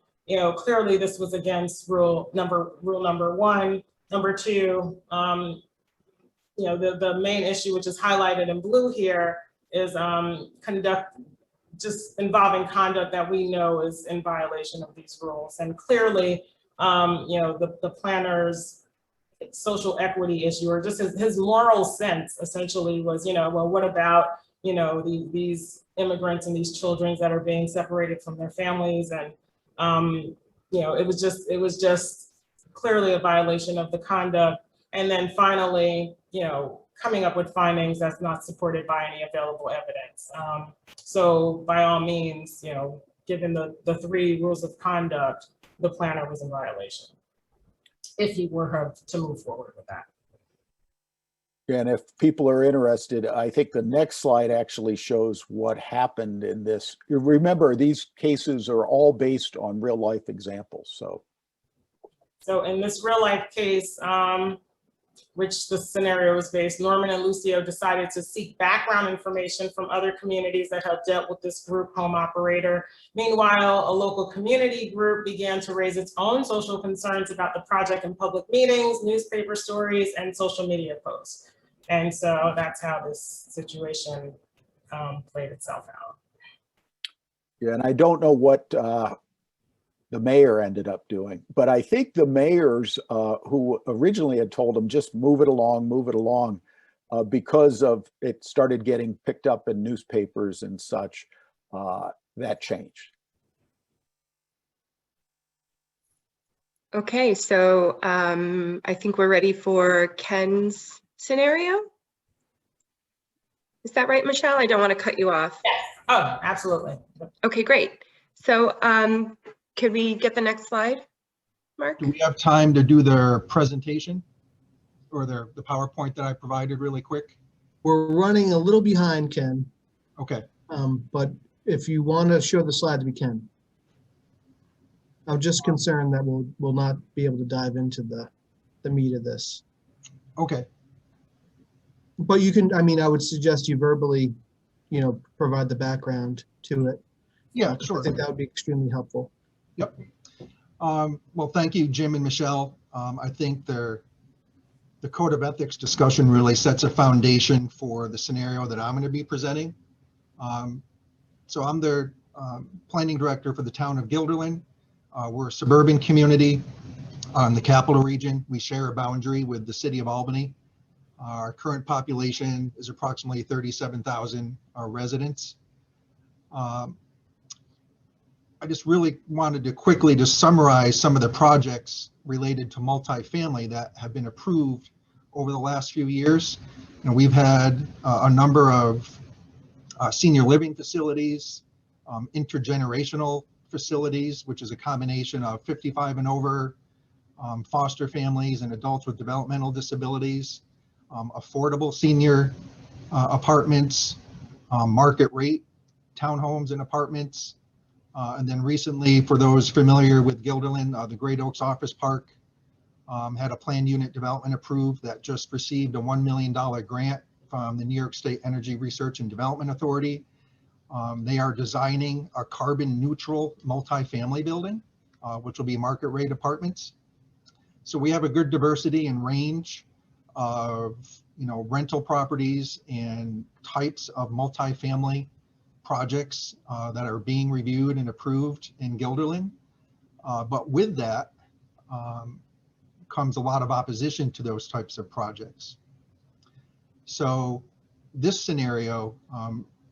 clearly this was against rule number 1. Number 2, the main issue, which is highlighted in blue here, is conduct just involving conduct that we know is in violation of these rules. And clearly, the planner's social equity issue, or just his moral sense essentially was, well, what about, these immigrants and these children that are being separated from their families? And, it was just clearly a violation of the conduct. And then finally, coming up with findings that's not supported by any available evidence. So by all means, given the 3 rules of conduct, the planner was in violation if he were to move forward with that. And if people are interested, I think the next slide actually shows what happened in this. Remember, these cases are all based on real life examples. So in this real life case, which the scenario was based, Norman and Lucio decided to seek background information from other communities that have dealt with this group home operator. Meanwhile, a local community group began to raise its own social concerns about the project in public meetings, newspaper stories, and social media posts. And so that's how this situation played itself out. Yeah, and I don't know what the mayor ended up doing, but I think the mayors who originally had told him just move it along, because of it started getting picked up in newspapers and such, that changed. Okay, so I think we're ready for Ken's scenario. Is that right, Michelle? I don't want to cut you off. Yes. Oh, absolutely. Okay, great. So could we get the next slide, Mark? Do we have time to do their presentation or the PowerPoint that I provided really quick? We're running a little behind, Ken, Okay. but if you want to show the slides, we can. I'm just concerned that we'll not be able to dive into the meat of this. Okay. But you can, I mean, I would suggest you verbally, provide the background to it. Yeah, I sure. think that would be extremely helpful. Yep. Well, thank you, Jim and Michelle. I think the Code of Ethics discussion really sets a foundation for the scenario that I'm going to be presenting. So I'm the planning director for the town of Guilderland. We're a suburban community in the capital region. We share a boundary with the city of Albany. Our current population is approximately 37,000 residents. I just really wanted to quickly just summarize some of the projects related to multifamily that have been approved over the last few years. We've had a number of senior living facilities, intergenerational facilities, which is a combination of 55 and over, foster families and adults with developmental disabilities, affordable senior apartments, market rate townhomes and apartments. And then recently, for those familiar with Guilderland, the Great Oaks Office Park had a planned unit development approved that just received a $1 million grant from the New York State Energy Research and Development Authority. They are designing a carbon neutral multifamily building, which will be market rate apartments. So we have a good diversity and range of rental properties and types of multifamily projects that are being reviewed and approved in Guilderland. But with that comes a lot of opposition to those types of projects. So this scenario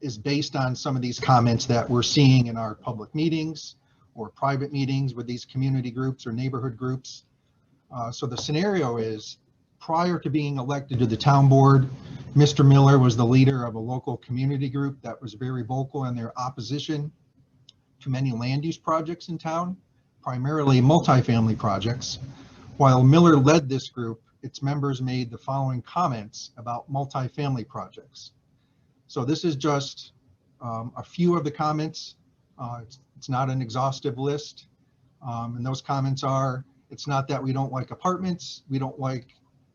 is based on some of these comments that we're seeing in our public meetings or private meetings with these community groups or neighborhood groups. So the scenario is, prior to being elected to the town board, Mr. Miller was the leader of a local community group that was very vocal in their opposition to many land use projects in town, primarily multifamily projects. While Miller led this group, its members made the following comments about multifamily projects. So this is just a few of the comments. It's not an exhaustive list. And those comments are, it's not that we don't like apartments. We don't like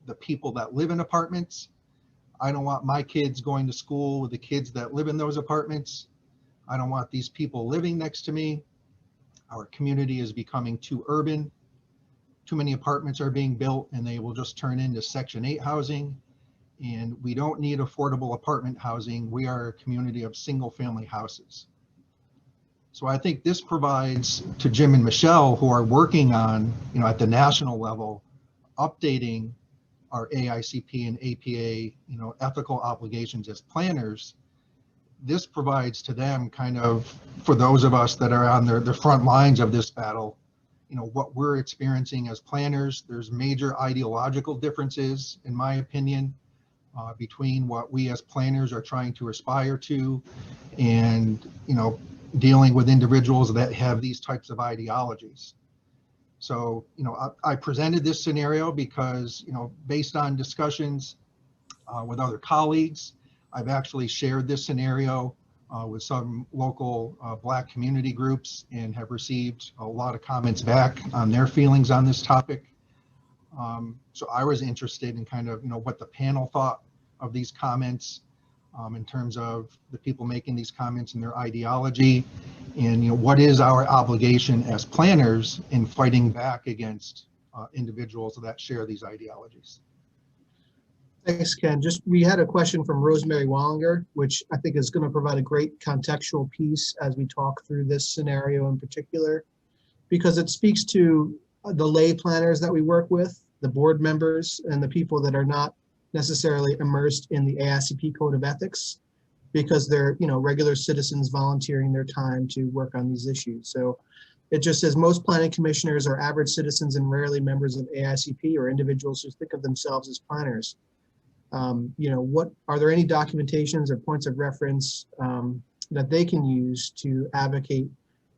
the people that live in apartments. I don't want my kids going to school with the kids that live in those apartments. I don't want these people living next to me. Our community is becoming too urban. Too many apartments are being built and they will just turn into Section 8 housing. And we don't need affordable apartment housing. We are a community of single family houses. So I think this provides to Jim and Michelle, who are working on, at the national level, updating our AICP and APA, ethical obligations as planners. This provides to them kind of, for those of us that are on the front lines of this battle, what we're experiencing as planners. There's major ideological differences, in my opinion, between what we as planners are trying to aspire to and, dealing with individuals that have these types of ideologies. So, I presented this scenario because, based on discussions with other colleagues, I've actually shared this scenario with some local Black community groups and have received a lot of comments back on their feelings on this topic. So I was interested in kind of, what the panel thought of these comments in terms of the people making these comments and their ideology, and what is our obligation as planners in fighting back against individuals that share these ideologies. Thanks, Ken. We had a question from Rosemary Wallinger, which I think is going to provide a great contextual piece as we talk through this scenario in particular, because it speaks to the lay planners that we work with, the board members, and the people that are not necessarily immersed in the AICP Code of Ethics, because they're, regular citizens volunteering their time to work on these issues. So it just says most planning commissioners are average citizens and rarely members of AICP or individuals who think of themselves as planners. What are there any documentations or points of reference that they can use to advocate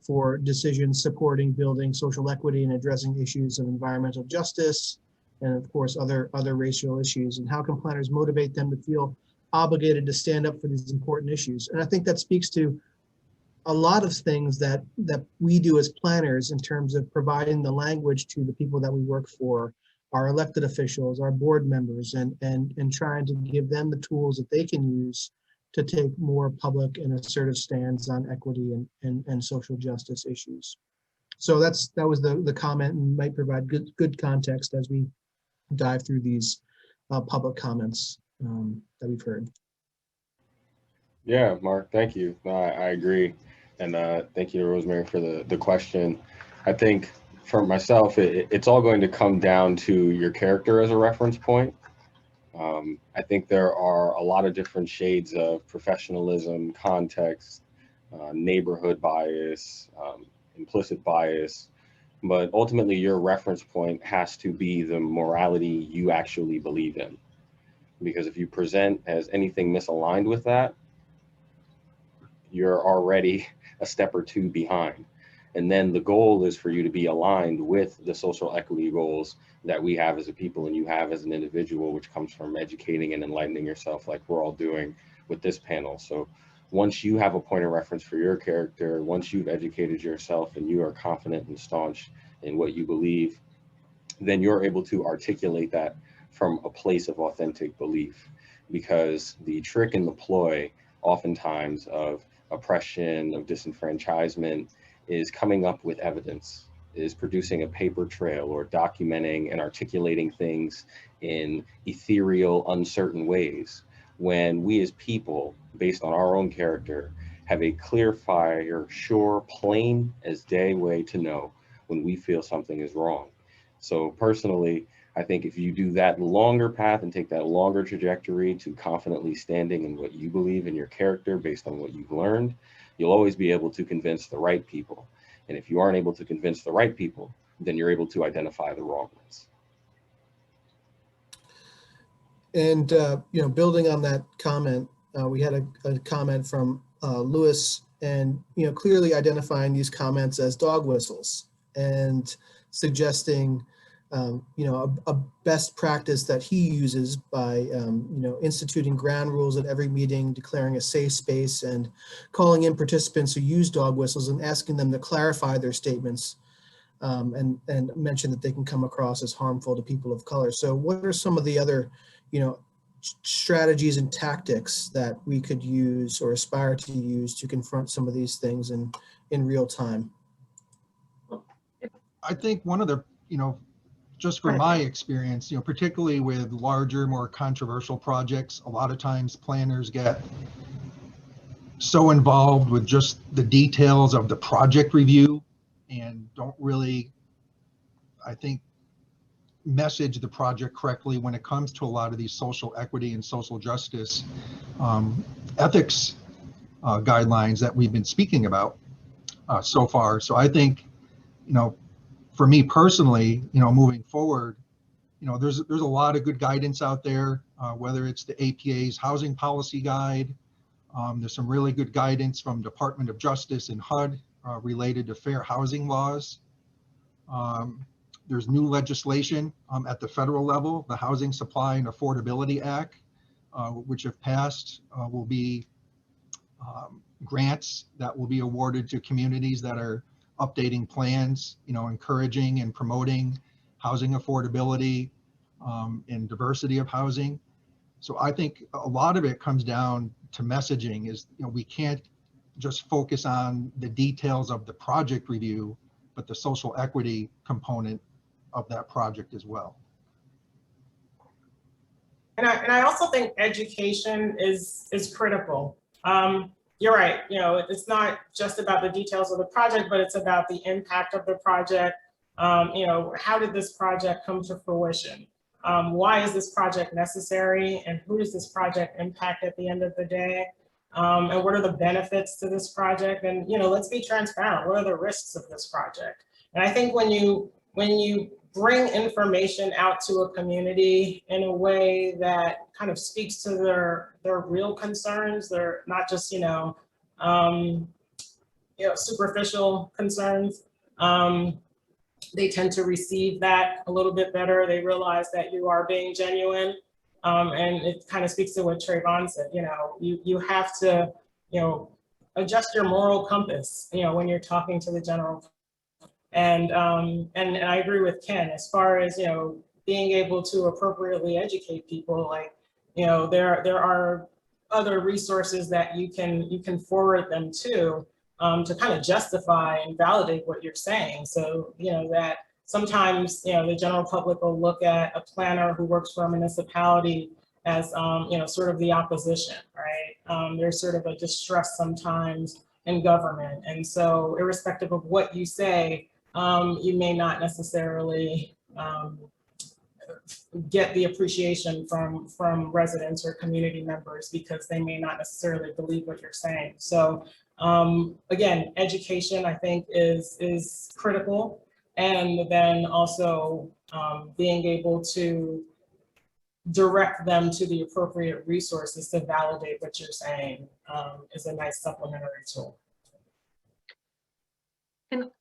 for decisions supporting building social equity and addressing issues of environmental justice and of course other racial issues, and how can planners motivate them to feel obligated to stand up for these important issues? And I think that speaks to a lot of things that we do as planners in terms of providing the language to the people that we work for, our elected officials, our board members, and trying to give them the tools that they can use to take more public and assertive stands on equity and social justice issues. So that was the comment, and might provide good context as we dive through these public comments that we've heard. Yeah, Mark, thank you. I agree. And thank you to Rosemary for the question. I think for myself, it's all going to come down to your character as a reference point. I think there are a lot of different shades of professionalism, context, neighborhood bias, implicit bias, but ultimately your reference point has to be the morality you actually believe in. Because if you present as anything misaligned with that, you're already a step or two behind. And then the goal is for you to be aligned with the social equity goals that we have as a people and you have as an individual, which comes from educating and enlightening yourself like we're all doing with this panel. So once you have a point of reference for your character, once you've educated yourself and you are confident and staunch in what you believe, then you're able to articulate that from a place of authentic belief. Because the trick and the ploy oftentimes of oppression, of disenfranchisement, is coming up with evidence, is producing a paper trail or documenting and articulating things in ethereal, uncertain ways. When we as people, based on our own character, have a clear fire, sure, plain as day way to know when we feel something is wrong. So personally, I think if you do that longer path and take that longer trajectory to confidently standing in what you believe in your character based on what you've learned, you'll always be able to convince the right people. And if you aren't able to convince the right people, then you're able to identify the wrong ones. And, building on that comment, we had a comment from Lewis, and, clearly identifying these comments as dog whistles and suggesting, a best practice that he uses by, instituting ground rules at every meeting, declaring a safe space, and calling in participants who use dog whistles and asking them to clarify their statements, and mention that they can come across as harmful to people of color. So what are some of the other, strategies and tactics that we could use or aspire to use to confront some of these things in real time? I think one of the, just from my experience, particularly with larger, more controversial projects, a lot of times planners get so involved with just the details of the project review and don't really, I think, message the project correctly when it comes to a lot of these social equity and social justice ethics guidelines that we've been speaking about so far. So I think, for me personally, moving forward, there's a lot of good guidance out there, whether it's the APA's housing policy guide. There's some really good guidance from Department of Justice and HUD related to fair housing laws. There's new legislation at the federal level, the Housing Supply and Affordability Act, which if passed will be grants that will be awarded to communities that are updating plans, encouraging and promoting housing affordability and diversity of housing. So I think a lot of it comes down to messaging is, we can't just focus on the details of the project review, but the social equity component of that project as well. And I also think education is critical. You're right, you know, it's not just about the details of the project, but it's about the impact of the project. You know, how did this project come to fruition? Why is this project necessary, and who does this project impact at the end of the day? And what are the benefits to this project? And, you know, let's be transparent. What are the risks of this project? And I think when you bring information out to a community in a way that kind of speaks to their real concerns, they're not just, superficial concerns, they tend to receive that a little bit better. They realize that you are being genuine. And it kind of speaks to what Trayvon said, you have to, adjust your moral compass, when you're talking to the general. And I agree with Ken, as far as, being able to appropriately educate people, like, there are other resources that you can forward them to kind of justify and validate what you're saying. So, that sometimes, the general public will look at a planner who works for a municipality as, sort of the opposition, right? There's sort of a distrust sometimes in government. And so irrespective of what you say, you may not necessarily get the appreciation from residents or community members, because they may not necessarily believe what you're saying. So again, education, I think, is critical. And then also being able to direct them to the appropriate resources to validate what you're saying is a nice supplementary tool. And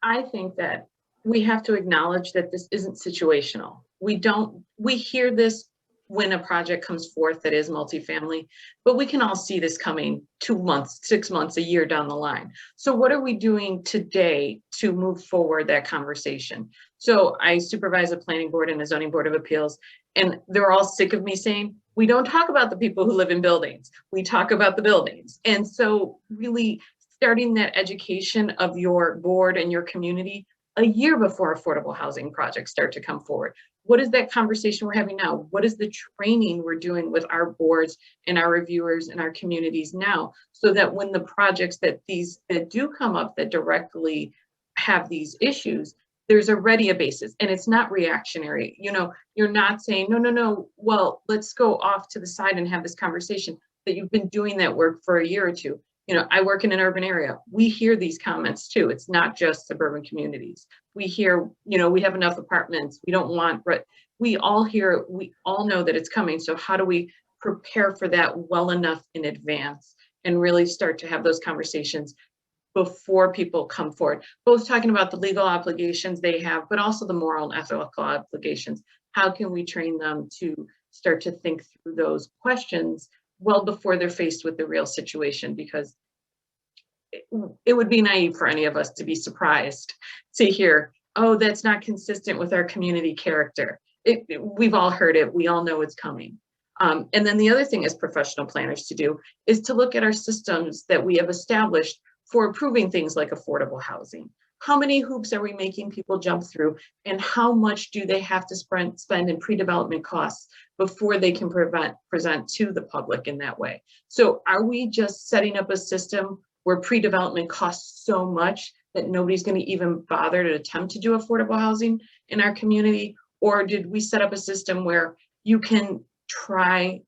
I think that we have to acknowledge that this isn't situational. We hear this when a project comes forth that is multifamily, but we can all see this coming 2 months, 6 months, a year down the line. So what are we doing today to move forward that conversation? So I supervise a planning board and a zoning board of appeals, and they're all sick of me saying, we don't talk about the people who live in buildings. We talk about the buildings. And so really starting that education of your board and your community a year before affordable housing projects start to come forward. What is that conversation we're having now? What is the training we're doing with our boards and our reviewers and our communities now, so that when the projects that do come up that directly have these issues, there's already a basis, and it's not reactionary. You're not saying, no, well, let's go off to the side and have this conversation, that you've been doing that work for a year or two. I work in an urban area. We hear these comments too. It's not just suburban communities. We hear, we have enough apartments. We don't want, we all hear, we all know that it's coming. So how do we prepare for that well enough in advance and really start to have those conversations before people come forward, both talking about the legal obligations they have, but also the moral and ethical obligations. How can we train them to start to think through those questions well before they're faced with the real situation? Because it would be naive for any of us to be surprised to hear, oh, that's not consistent with our community character. We've all heard it. We all know it's coming. And then the other thing as professional planners to do is to look at our systems that we have established for approving things like affordable housing. How many hoops are we making people jump through, and how much do they have to spend in pre-development costs before they can present to the public in that way? So are we just setting up a system where pre-development costs so much that nobody's going to even bother to attempt to do affordable housing in our community? Or did we set up a system where you can try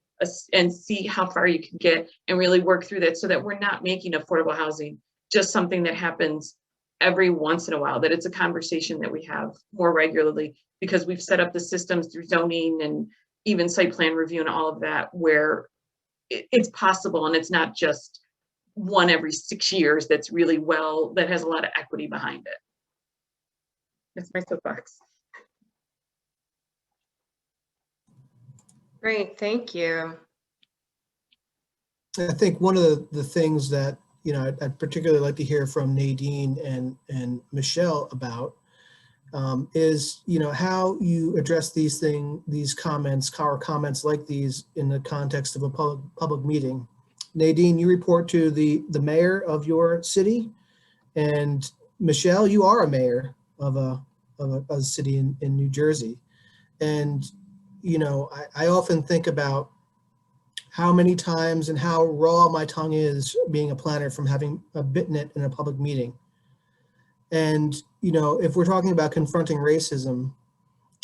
and see how far you can get and really work through that, so that we're not making affordable housing just something that happens every once in a while, that it's a conversation that we have more regularly, because we've set up the systems through zoning and even site plan review and all of that, where it's possible, and it's not just one every 6 years that's really that has a lot of equity behind it. That's my soapbox. Great, thank you. I think one of the things that I'd particularly like to hear from Nadine and Michelle about is how you address these comments like these in the context of a public meeting. Nadine, you report to the mayor of your city, and Michelle, you are a mayor of a city in New Jersey. And I often think about how many times and how raw my tongue is being a planner from having bitten it in a public meeting. And, if we're talking about confronting racism,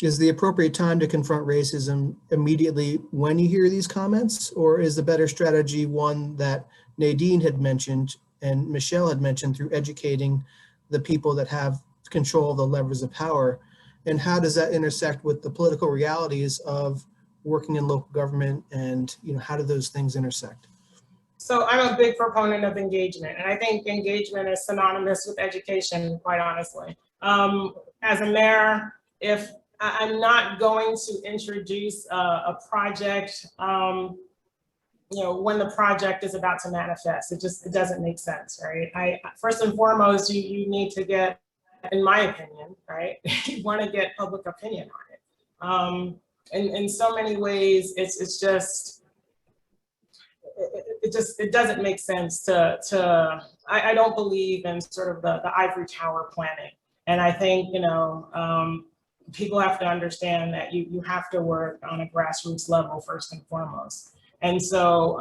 is the appropriate time to confront racism immediately when you hear these comments? Or is the better strategy one that Nadine had mentioned and Michelle had mentioned through educating the people that have control of the levers of power? And how does that intersect with the political realities of working in local government, and how do those things intersect? So I'm a big proponent of engagement, and I think engagement is synonymous with education, quite honestly. As a mayor, if I'm not going to introduce a project, when the project is about to manifest, it doesn't make sense, right? First and foremost, you need to get, in my opinion, right? You want to get public opinion on it. In so many ways, it doesn't make sense to I don't believe in sort of the ivory tower planning. And I think, people have to understand that you have to work on a grassroots level first and foremost. And so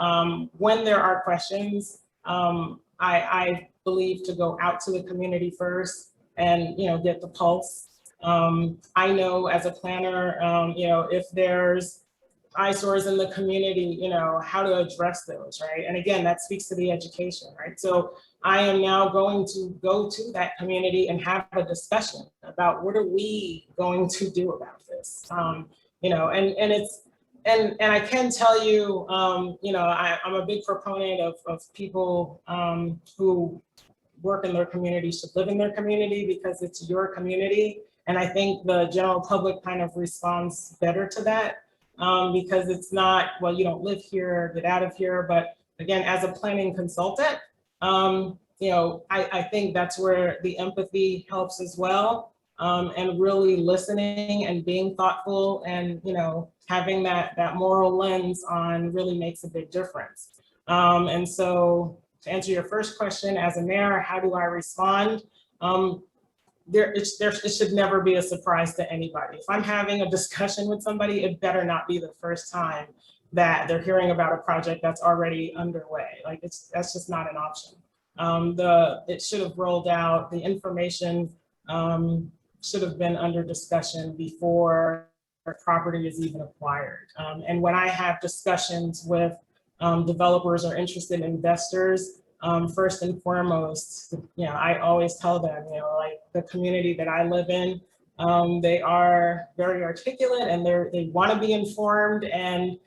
when there are questions, I believe to go out to the community first and, get the pulse. I know as a planner, if there's eyesores in the community, how to address those, right? And again, that speaks to the education, right? So I am now going to go to that community and have a discussion about what are we going to do about this, and I can tell you, I'm a big proponent of people who work in their community should live in their community because it's your community. And I think the general public kind of responds better to that. Because it's not, well, you don't live here, get out of here. But again, as a planning consultant, I think that's where the empathy helps as well. And really listening and being thoughtful and, having that moral lens on really makes a big difference. And so to answer your first question, as a mayor, how do I respond? It should never be a surprise to anybody. If I'm having a discussion with somebody, it better not be the first time that they're hearing about a project that's already underway. Like that's just not an option. It should have rolled out, the information should have been under discussion before property is even acquired. And when I have discussions with developers or interested investors, first and foremost, I always tell them, like the community that I live in, they are very articulate and they want to be informed, and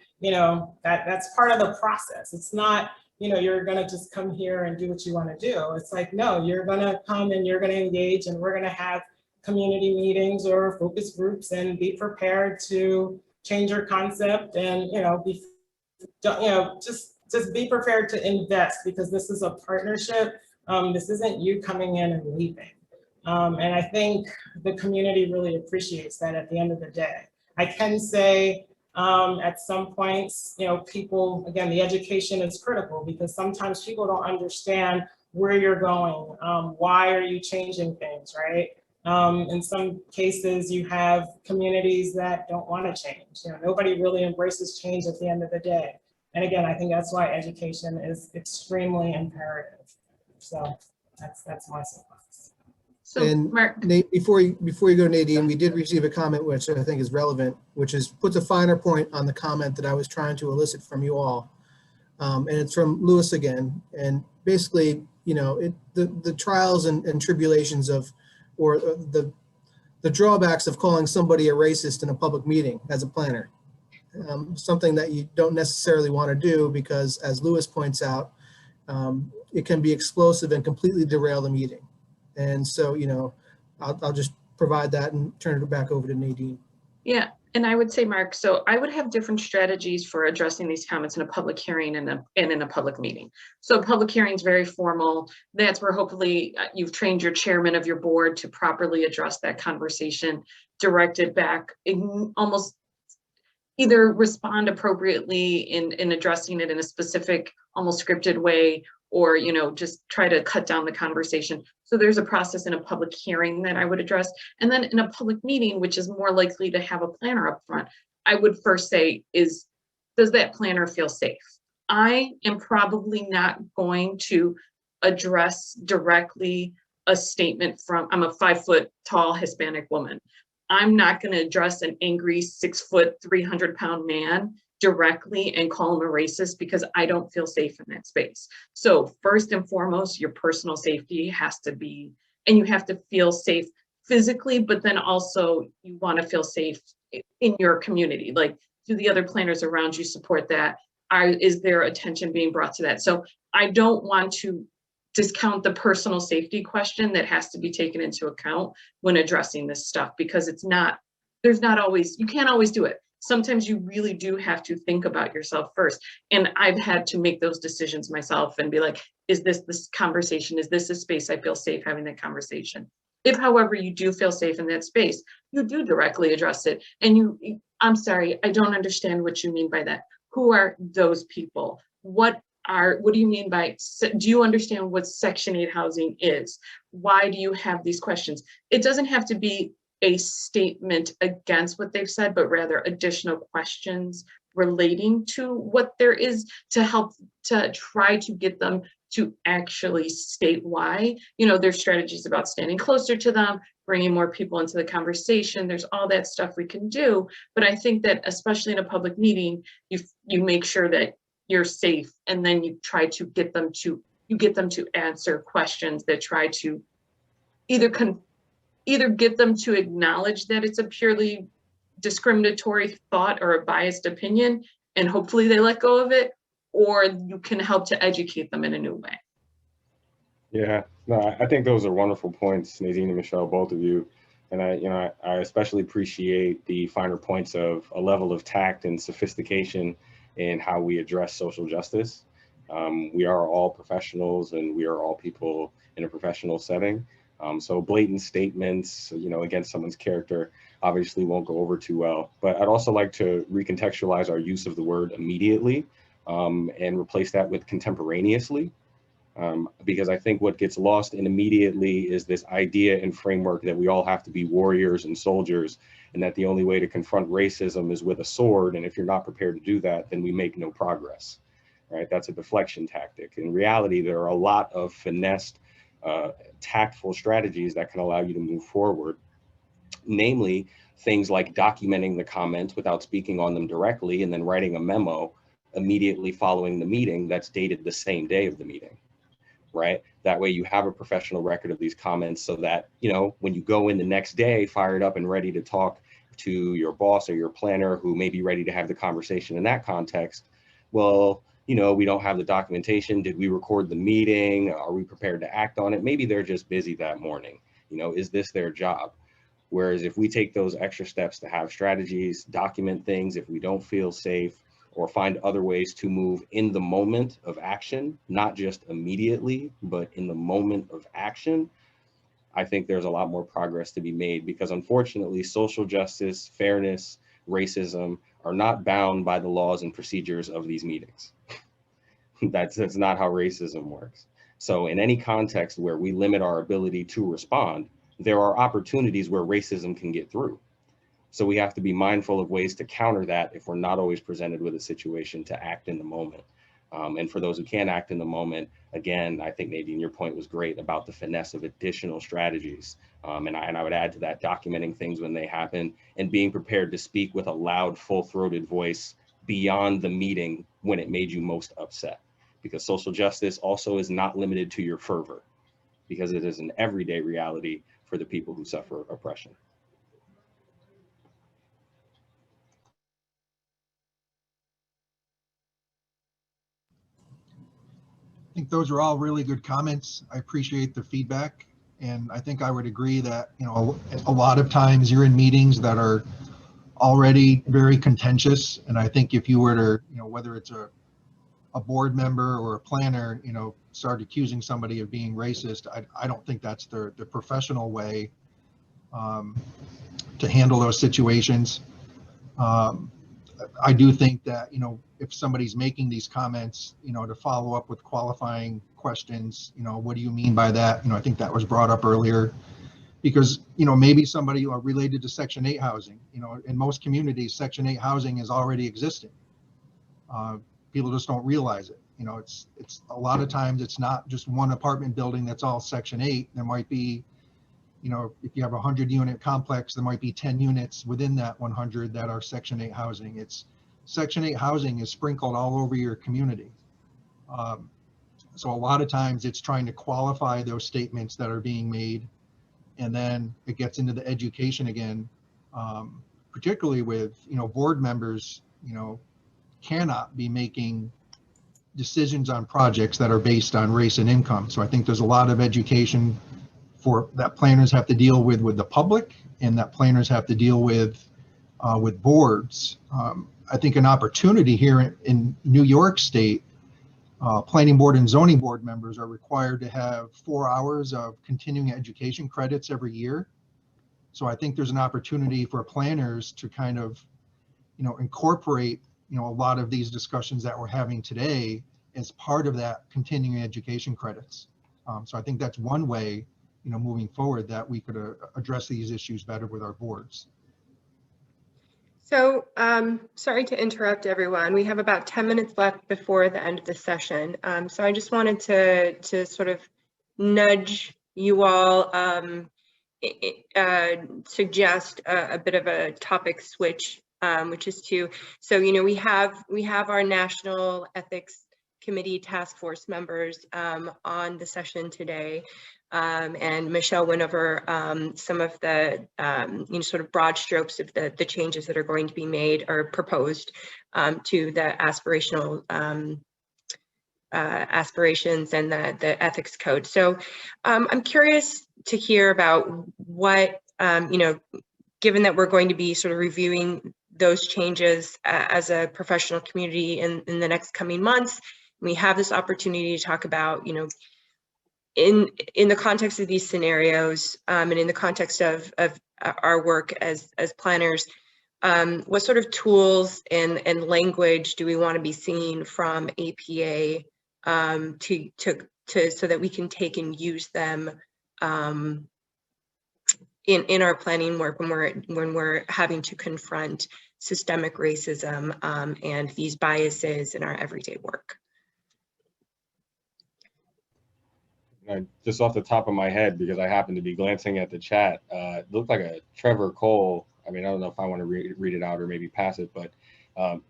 that's part of the process. It's not, you're going to just come here and do what you want to do. It's like, no, you're going to come and you're going to engage, and we're going to have community meetings or focus groups, and be prepared to change your concept, and just be prepared to invest, because this is a partnership. This isn't you coming in and leaving. And I think the community really appreciates that at the end of the day. I can say at some points, people, again, the education is critical, because sometimes people don't understand where you're going. Why are you changing things, right? In some cases, you have communities that don't want to change. Nobody really embraces change at the end of the day. And again, I think that's why education is extremely imperative. So that's my soapbox. So, And Mark, Nate, before you go, Nadine, we did receive a comment which I think is relevant, which puts a finer point on the comment that I was trying to elicit from you all. And it's from Lewis again. And basically, the trials and tribulations of, or the drawbacks of calling somebody a racist in a public meeting as a planner. Something that you don't necessarily want to do, because as Lewis points out, it can be explosive and completely derail the meeting. And so, I'll just provide that and turn it back over to Nadine. yeah, and I would say, Mark, so I would have different strategies for addressing these comments in a public hearing and in a public meeting. So a public hearing is very formal. That's where hopefully you've trained your chairman of your board to properly address that conversation, direct it back, almost either respond appropriately in addressing it in a specific, almost scripted way, or, just try to cut down the conversation. So there's a process in a public hearing that I would address. And then in a public meeting, which is more likely to have a planner up front, I would first say is, does that planner feel safe? I am probably not going to address directly a statement from, I'm a 5 foot tall Hispanic woman. I'm not going to address an angry 6 foot, 300-pound man directly and call him a racist because I don't feel safe in that space. So first and foremost, your personal safety has to be, and you have to feel safe physically, but then also you want to feel safe in your community. Like, do the other planners around you support that? Is there attention being brought to that? So I don't want to discount the personal safety question that has to be taken into account when addressing this stuff, because there's not always, you can't always do it. Sometimes you really do have to think about yourself first. And I've had to make those decisions myself and be like, is this conversation, is this a space I feel safe having that conversation? If, however, you do feel safe in that space, you do directly address it. And I'm sorry, I don't understand what you mean by that. Who are those people? What do you mean by, do you understand what Section 8 housing is? Why do you have these questions? It doesn't have to be a statement against what they've said, but rather additional questions relating to what there is to help to try to get them to actually state why. There's strategies about standing closer to them, bringing more people into the conversation. There's all that stuff we can do. But I think that especially in a public meeting, you make sure that you're safe, and then you try to get them to answer questions that try to either get them to acknowledge that it's a purely discriminatory thought or a biased opinion, and hopefully they let go of it, or you can help to educate them in a new way. Yeah, no, I think those are wonderful points, Nadine and Michelle, both of you. And I especially appreciate the finer points of a level of tact and sophistication in how we address social justice. We are all professionals, and we are all people in a professional setting. So blatant statements, against someone's character obviously won't go over too well. But I'd also like to recontextualize our use of the word immediately and replace that with contemporaneously. Because I think what gets lost in immediately is this idea and framework that we all have to be warriors and soldiers, and that the only way to confront racism is with a sword. And if you're not prepared to do that, then we make no progress, right? That's a deflection tactic. In reality, there are a lot of finessed, tactful strategies that can allow you to move forward. Namely, things like documenting the comments without speaking on them directly, and then writing a memo immediately following the meeting that's dated the same day of the meeting. Right? That way you have a professional record of these comments, so that, when you go in the next day fired up and ready to talk to your boss or your planner who may be ready to have the conversation in that context, well, we don't have the documentation. Did we record the meeting? Are we prepared to act on it? Maybe they're just busy that morning. Is this their job? Whereas if we take those extra steps to have strategies, document things if we don't feel safe, or find other ways to move in the moment of action, not just immediately, but in the moment of action, I think there's a lot more progress to be made, because unfortunately, social justice, fairness, racism are not bound by the laws and procedures of these meetings. That's not how racism works. So in any context where we limit our ability to respond, there are opportunities where racism can get through. So we have to be mindful of ways to counter that if we're not always presented with a situation to act in the moment. And for those who can't act in the moment, again, I think Nadine, your point was great about the finesse of additional strategies. And I would add to that, documenting things when they happen, and being prepared to speak with a loud, full-throated voice beyond the meeting when it made you most upset. Because social justice also is not limited to your fervor, because it is an everyday reality for the people who suffer oppression. I think those are all really good comments. I appreciate the feedback. And I think I would agree that, a lot of times you're in meetings that are already very contentious. And I think if you were to, whether it's a board member or a planner, start accusing somebody of being racist, I don't think that's the professional way to handle those situations. I do think that, if somebody's making these comments, to follow up with qualifying questions, what do you mean by that? I think that was brought up earlier. because, you know, maybe somebody related to Section 8 housing, you know, in most communities, Section 8 housing is already existing. People just don't realize it. You know, it's a lot of times it's not just one apartment building that's all Section 8. There might be, you know, if you have a 100-unit complex, there might be 10 units within that 100 that are Section 8 housing. It's Section 8 housing is sprinkled all over your community. So a lot of times it's trying to qualify those statements that are being made, and then it gets into the education again, particularly with, you know, board members, you know, cannot be making decisions on projects that are based on race and income. So I think there's a lot of education for that planners have to deal with the public, and that planners have to deal with boards. I think an opportunity here in New York State, planning board and zoning board members are required to have 4 hours of continuing education credits every year. So I think there's an opportunity for planners to kind of, you know, incorporate, you know, a lot of these discussions that we're having today as part of that continuing education credits. So I think that's one way, you know, moving forward that we could address these issues better with our boards. So sorry to interrupt everyone. We have about 10 minutes left before the end of the session. So I just wanted to sort of nudge you all, suggest a bit of a topic switch, which is to, so, you know, we have our National Ethics Committee Task Force members on the session today. And Michelle went over some of the you know, sort of broad strokes of the changes that are going to be made or proposed to the aspirational aspirations and the ethics code. So I'm curious to hear about what, you know, given that we're going to be sort of reviewing those changes as a professional community in the next coming months, we have this opportunity to talk about, you know, in the context of these scenarios, and in the context of our work as planners, what sort of tools and language do we want to be seeing from APA so that we can take and use them in our planning work when we're having to confront systemic racism and these biases in our everyday work. Just off the top of my head, because I happened to be glancing at the chat, it looked like a Trevor Cole. I mean, I don't know if I want to read it out or maybe pass it, but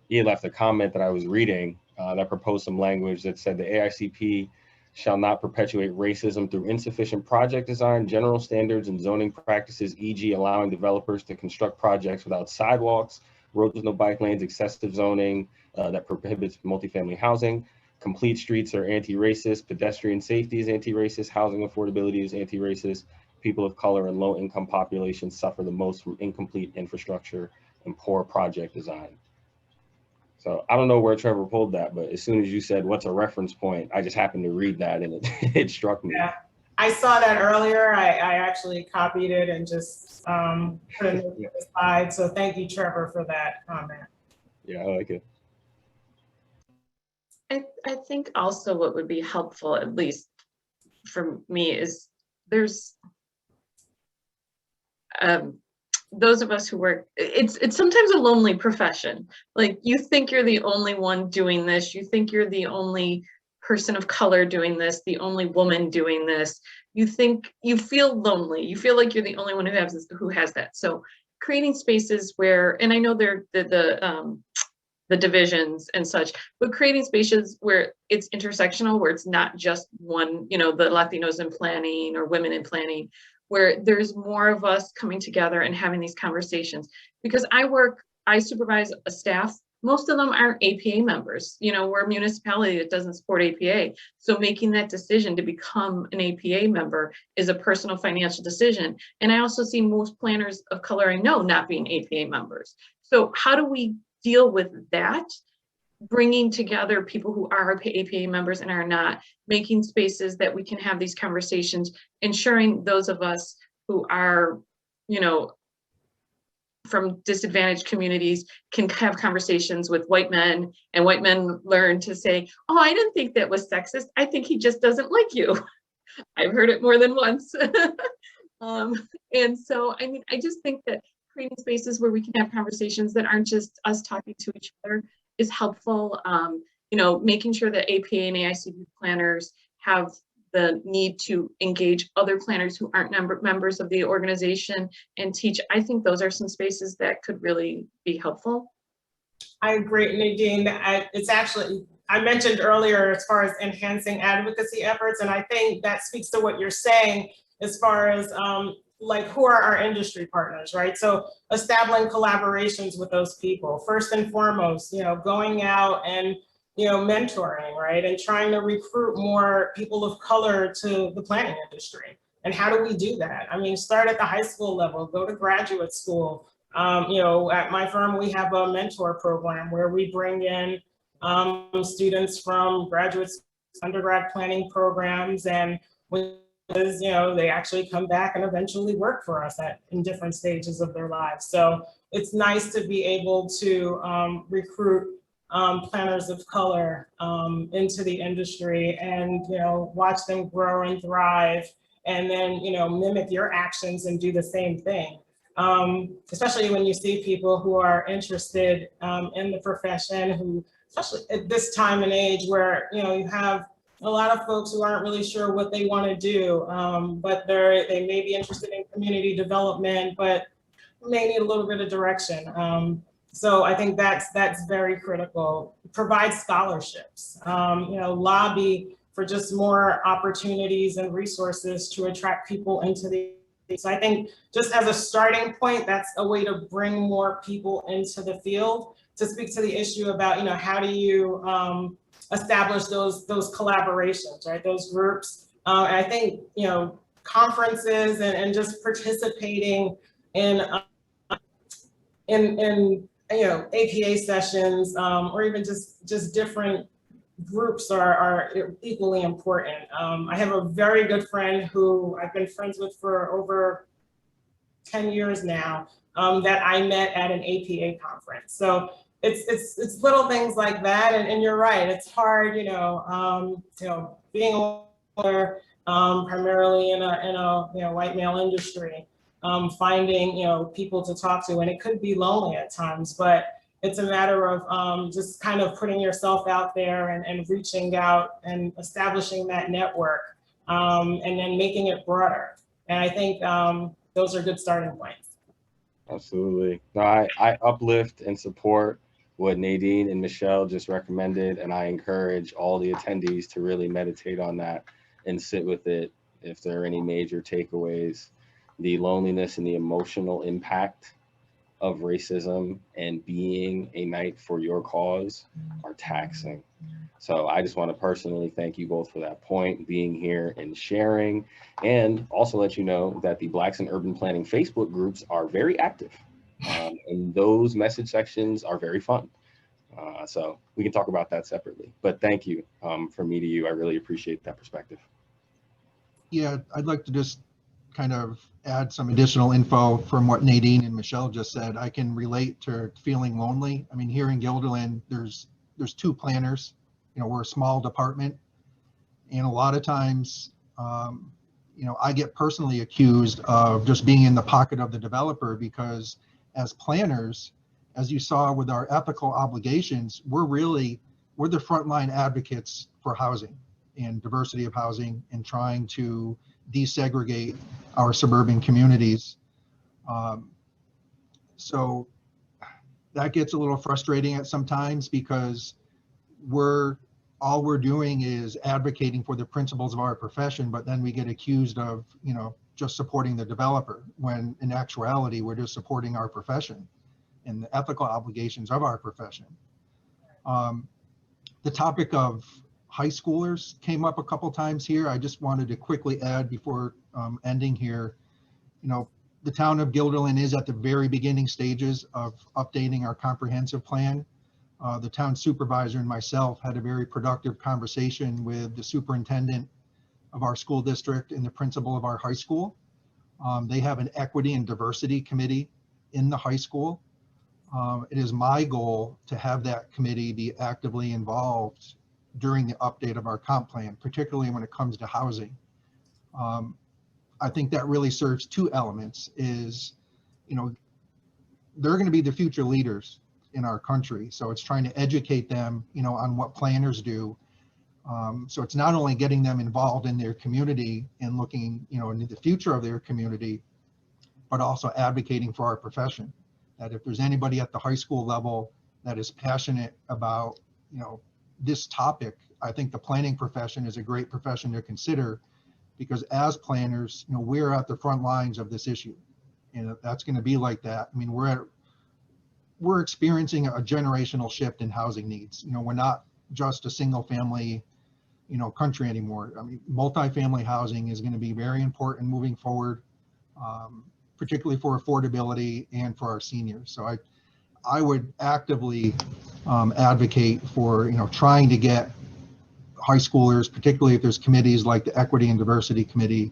he had left a comment that I was reading that proposed some language that said the AICP shall not perpetuate racism through insufficient project design, general standards, and zoning practices, e.g. allowing developers to construct projects without sidewalks, roads with no bike lanes, excessive zoning that prohibits multifamily housing. Complete streets are anti-racist, pedestrian safety is anti-racist, housing affordability is anti-racist, people of color and low-income populations suffer the most from incomplete infrastructure and poor project design. So I don't know where Trevor pulled that, but as soon as you said, what's a reference point, I just happened to read that and it struck me. Yeah, I saw that earlier. I actually copied it and just put it on the slide. So thank you, Trevor, for that comment. Yeah, I like it. I think also what would be helpful, at least for me, is there's those of us who work, it's sometimes a lonely profession. Like, you think you're the only one doing this, you think you're the only person of color doing this, the only woman doing this. You think, you feel lonely, you feel like you're the only one who has that. So creating spaces where, and I know they're the divisions and such, but creating spaces where it's intersectional, where it's not just one, you know, the Latinos in planning or women in planning, where there's more of us coming together and having these conversations. Because I supervise a staff, most of them aren't APA members. You know, we're a municipality that doesn't support APA. So making that decision to become an APA member is a personal financial decision. And I also see most planners of color I know not being APA members. So how do we deal with that? Bringing together people who are APA members and are not, making spaces that we can have these conversations, ensuring those of us who are, you know, from disadvantaged communities can have conversations with white men, and white men learn to say, oh, I didn't think that was sexist. I think he just doesn't like you. I've heard it more than once. And so, I mean, I just think that creating spaces where we can have conversations that aren't just us talking to each other is helpful. You know, making sure that APA and AICP planners have the need to engage other planners who aren't members of the organization and teach. I think those are some spaces that could really be helpful. I agree, Nadine. It's actually, I mentioned earlier as far as enhancing advocacy efforts, and I think that speaks to what you're saying as far as like who are our industry partners, right? So establishing collaborations with those people. First and foremost, you know, going out and, you know, mentoring, right? And trying to recruit more people of color to the planning industry. And how do we do that? I mean, start at the high school level, go to graduate school. You know, at my firm, we have a mentor program where we bring in students from graduate, undergrad planning programs, and you know, they actually come back and eventually work for us in different stages of their lives. So it's nice to be able to recruit planners of color into the industry and, you know, watch them grow and thrive, and then, you know, mimic your actions and do the same thing. Especially when you see people who are interested in the profession, who, especially at this time and age where, you know, you have a lot of folks who aren't really sure what they want to do, but they may be interested in community development, but may need a little bit of direction. So I think that's very critical. Provide scholarships, you know, lobby for just more opportunities and resources to attract people into the. So I think just as a starting point, that's a way to bring more people into the field. To speak to the issue about, you know, how do you establish those collaborations, right? Those groups. And I think, you know, conferences and just participating in you know, APA sessions, or even just different groups are equally important. I have a very good friend who I've been friends with for over 10 years now, that I met at an APA conference. So it's little things like that, and you're right. It's hard, you know, being older, primarily in a you know, white male industry, finding, you know, people to talk to, and it could be lonely at times, but it's a matter of just kind of putting yourself out there and reaching out and establishing that network, and then making it broader. And I think those are good starting points. Absolutely. No, I uplift and support what Nadine and Michelle just recommended, and I encourage all the attendees to really meditate on that and sit with it. If there are any major takeaways, the loneliness and the emotional impact of racism and being a knight for your cause are taxing. So I just want to personally thank you both for that point, being here and sharing, and also let you know that the Blacks in Urban Planning Facebook groups are very active, and those message sections are very fun. So we can talk about that separately, but thank you from me to you. I really appreciate that perspective. Yeah, I'd like to just kind of add some additional info from what Nadine and Michelle just said. I can relate to feeling lonely. I mean, here in Guilderland, there's 2 planners. You know, we're a small department, and a lot of times, you know, I get personally accused of just being in the pocket of the developer, because as planners, as you saw with our ethical obligations, we're the frontline advocates for housing and diversity of housing, and trying to desegregate our suburban communities. So that gets a little frustrating at sometimes, because all we're doing is advocating for the principles of our profession, but then we get accused of, you know, just supporting the developer, when in actuality, we're just supporting our profession and the ethical obligations of our profession. The topic of high schoolers came up a couple times here. I just wanted to quickly add before ending here, you know, the town of Guilderland is at the very beginning stages of updating our comprehensive plan. The town supervisor and myself had a very productive conversation with the superintendent of our school district and the principal of our high school. They have an equity and diversity committee in the high school. It is my goal to have that committee be actively involved during the update of our comp plan, particularly when it comes to housing. I think that really serves two elements is, they're going to be the future leaders in our country. So it's trying to educate them, on what planners do. So it's not only getting them involved in their community and looking, into the future of their community, but also advocating for our profession. That if there's anybody at the high school level that is passionate about, this topic, I think the planning profession is a great profession to consider, because as planners, we're at the front lines of this issue. And that's going to be like that. I mean, we're experiencing a generational shift in housing needs. We're not just a single family, country anymore. I mean, multifamily housing is going to be very important moving forward, particularly for affordability and for our seniors. So I would actively advocate for, trying to get high schoolers, particularly if there's committees like the Equity and Diversity Committee,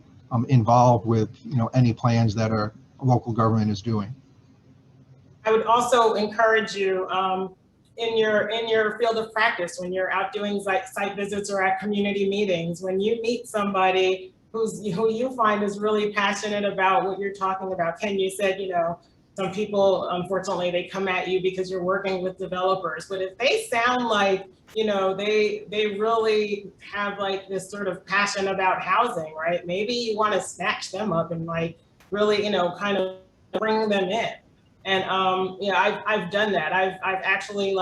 involved with, any plans that our local government is doing. I would also encourage you in your field of practice, when you're out doing site visits or at community meetings, when you meet somebody who you find is really passionate about what you're talking about. Ken, you said, some people, unfortunately, they come at you because you're working with developers. But if they sound like, they really have like this sort of passion about housing, right? Maybe you want to snatch them up and like really, kind of bring them in. And I've done that. I've actually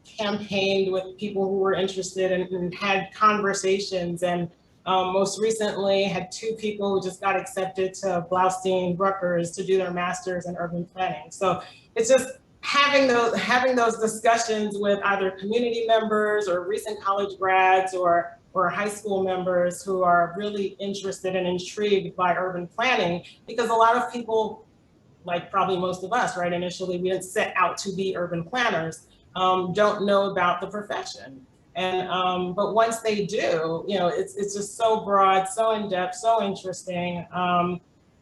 campaigned with people who were interested and had conversations, and most recently had 2 people who just got accepted to Blaustein Rutgers to do their master's in urban planning. So it's just having those discussions with either community members or recent college grads or high school members who are really interested and intrigued by urban planning, because a lot of people, like probably most of us, right, initially we didn't set out to be urban planners, don't know about the profession. And but once they do, it's just so broad, so in depth, so interesting.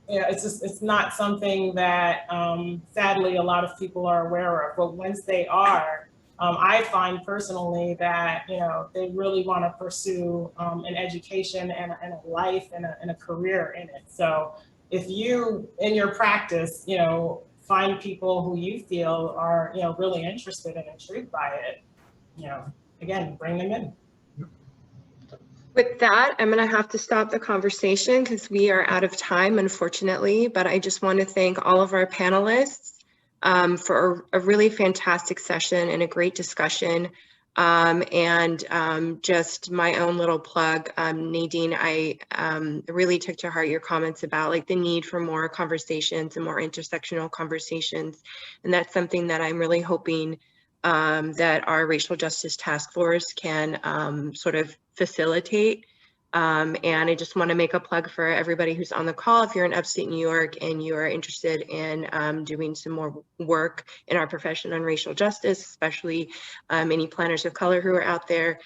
It's not something that sadly a lot of people are aware of. But once they are, I find personally that they really want to pursue an education and a life and a career in it. So if you, in your practice, find people who you feel are really interested and intrigued by it, again, bring them in. With that, I'm going to have to stop the conversation because we are out of time, unfortunately, but I just want to thank all of our panelists for a really fantastic session and a great discussion. Just my own little plug, Nadine, I really took to heart your comments about like the need for more conversations and more intersectional conversations. And that's something that I'm really hoping that our Racial Justice Task Force can sort of facilitate. And I just want to make a plug for everybody who's on the call. If you're in upstate New York and you are interested in doing some more work in our profession on racial justice, especially any planners of color who are out there,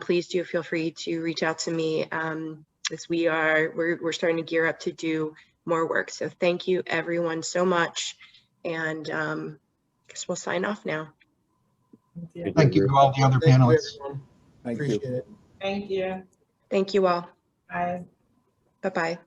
please do feel free to reach out to me, as we're starting to gear up to do more work. So thank you everyone so much. And I guess we'll sign off now. Thank you to all the other panelists. Appreciate it. Thank you. Thank you all. Bye. Bye-bye.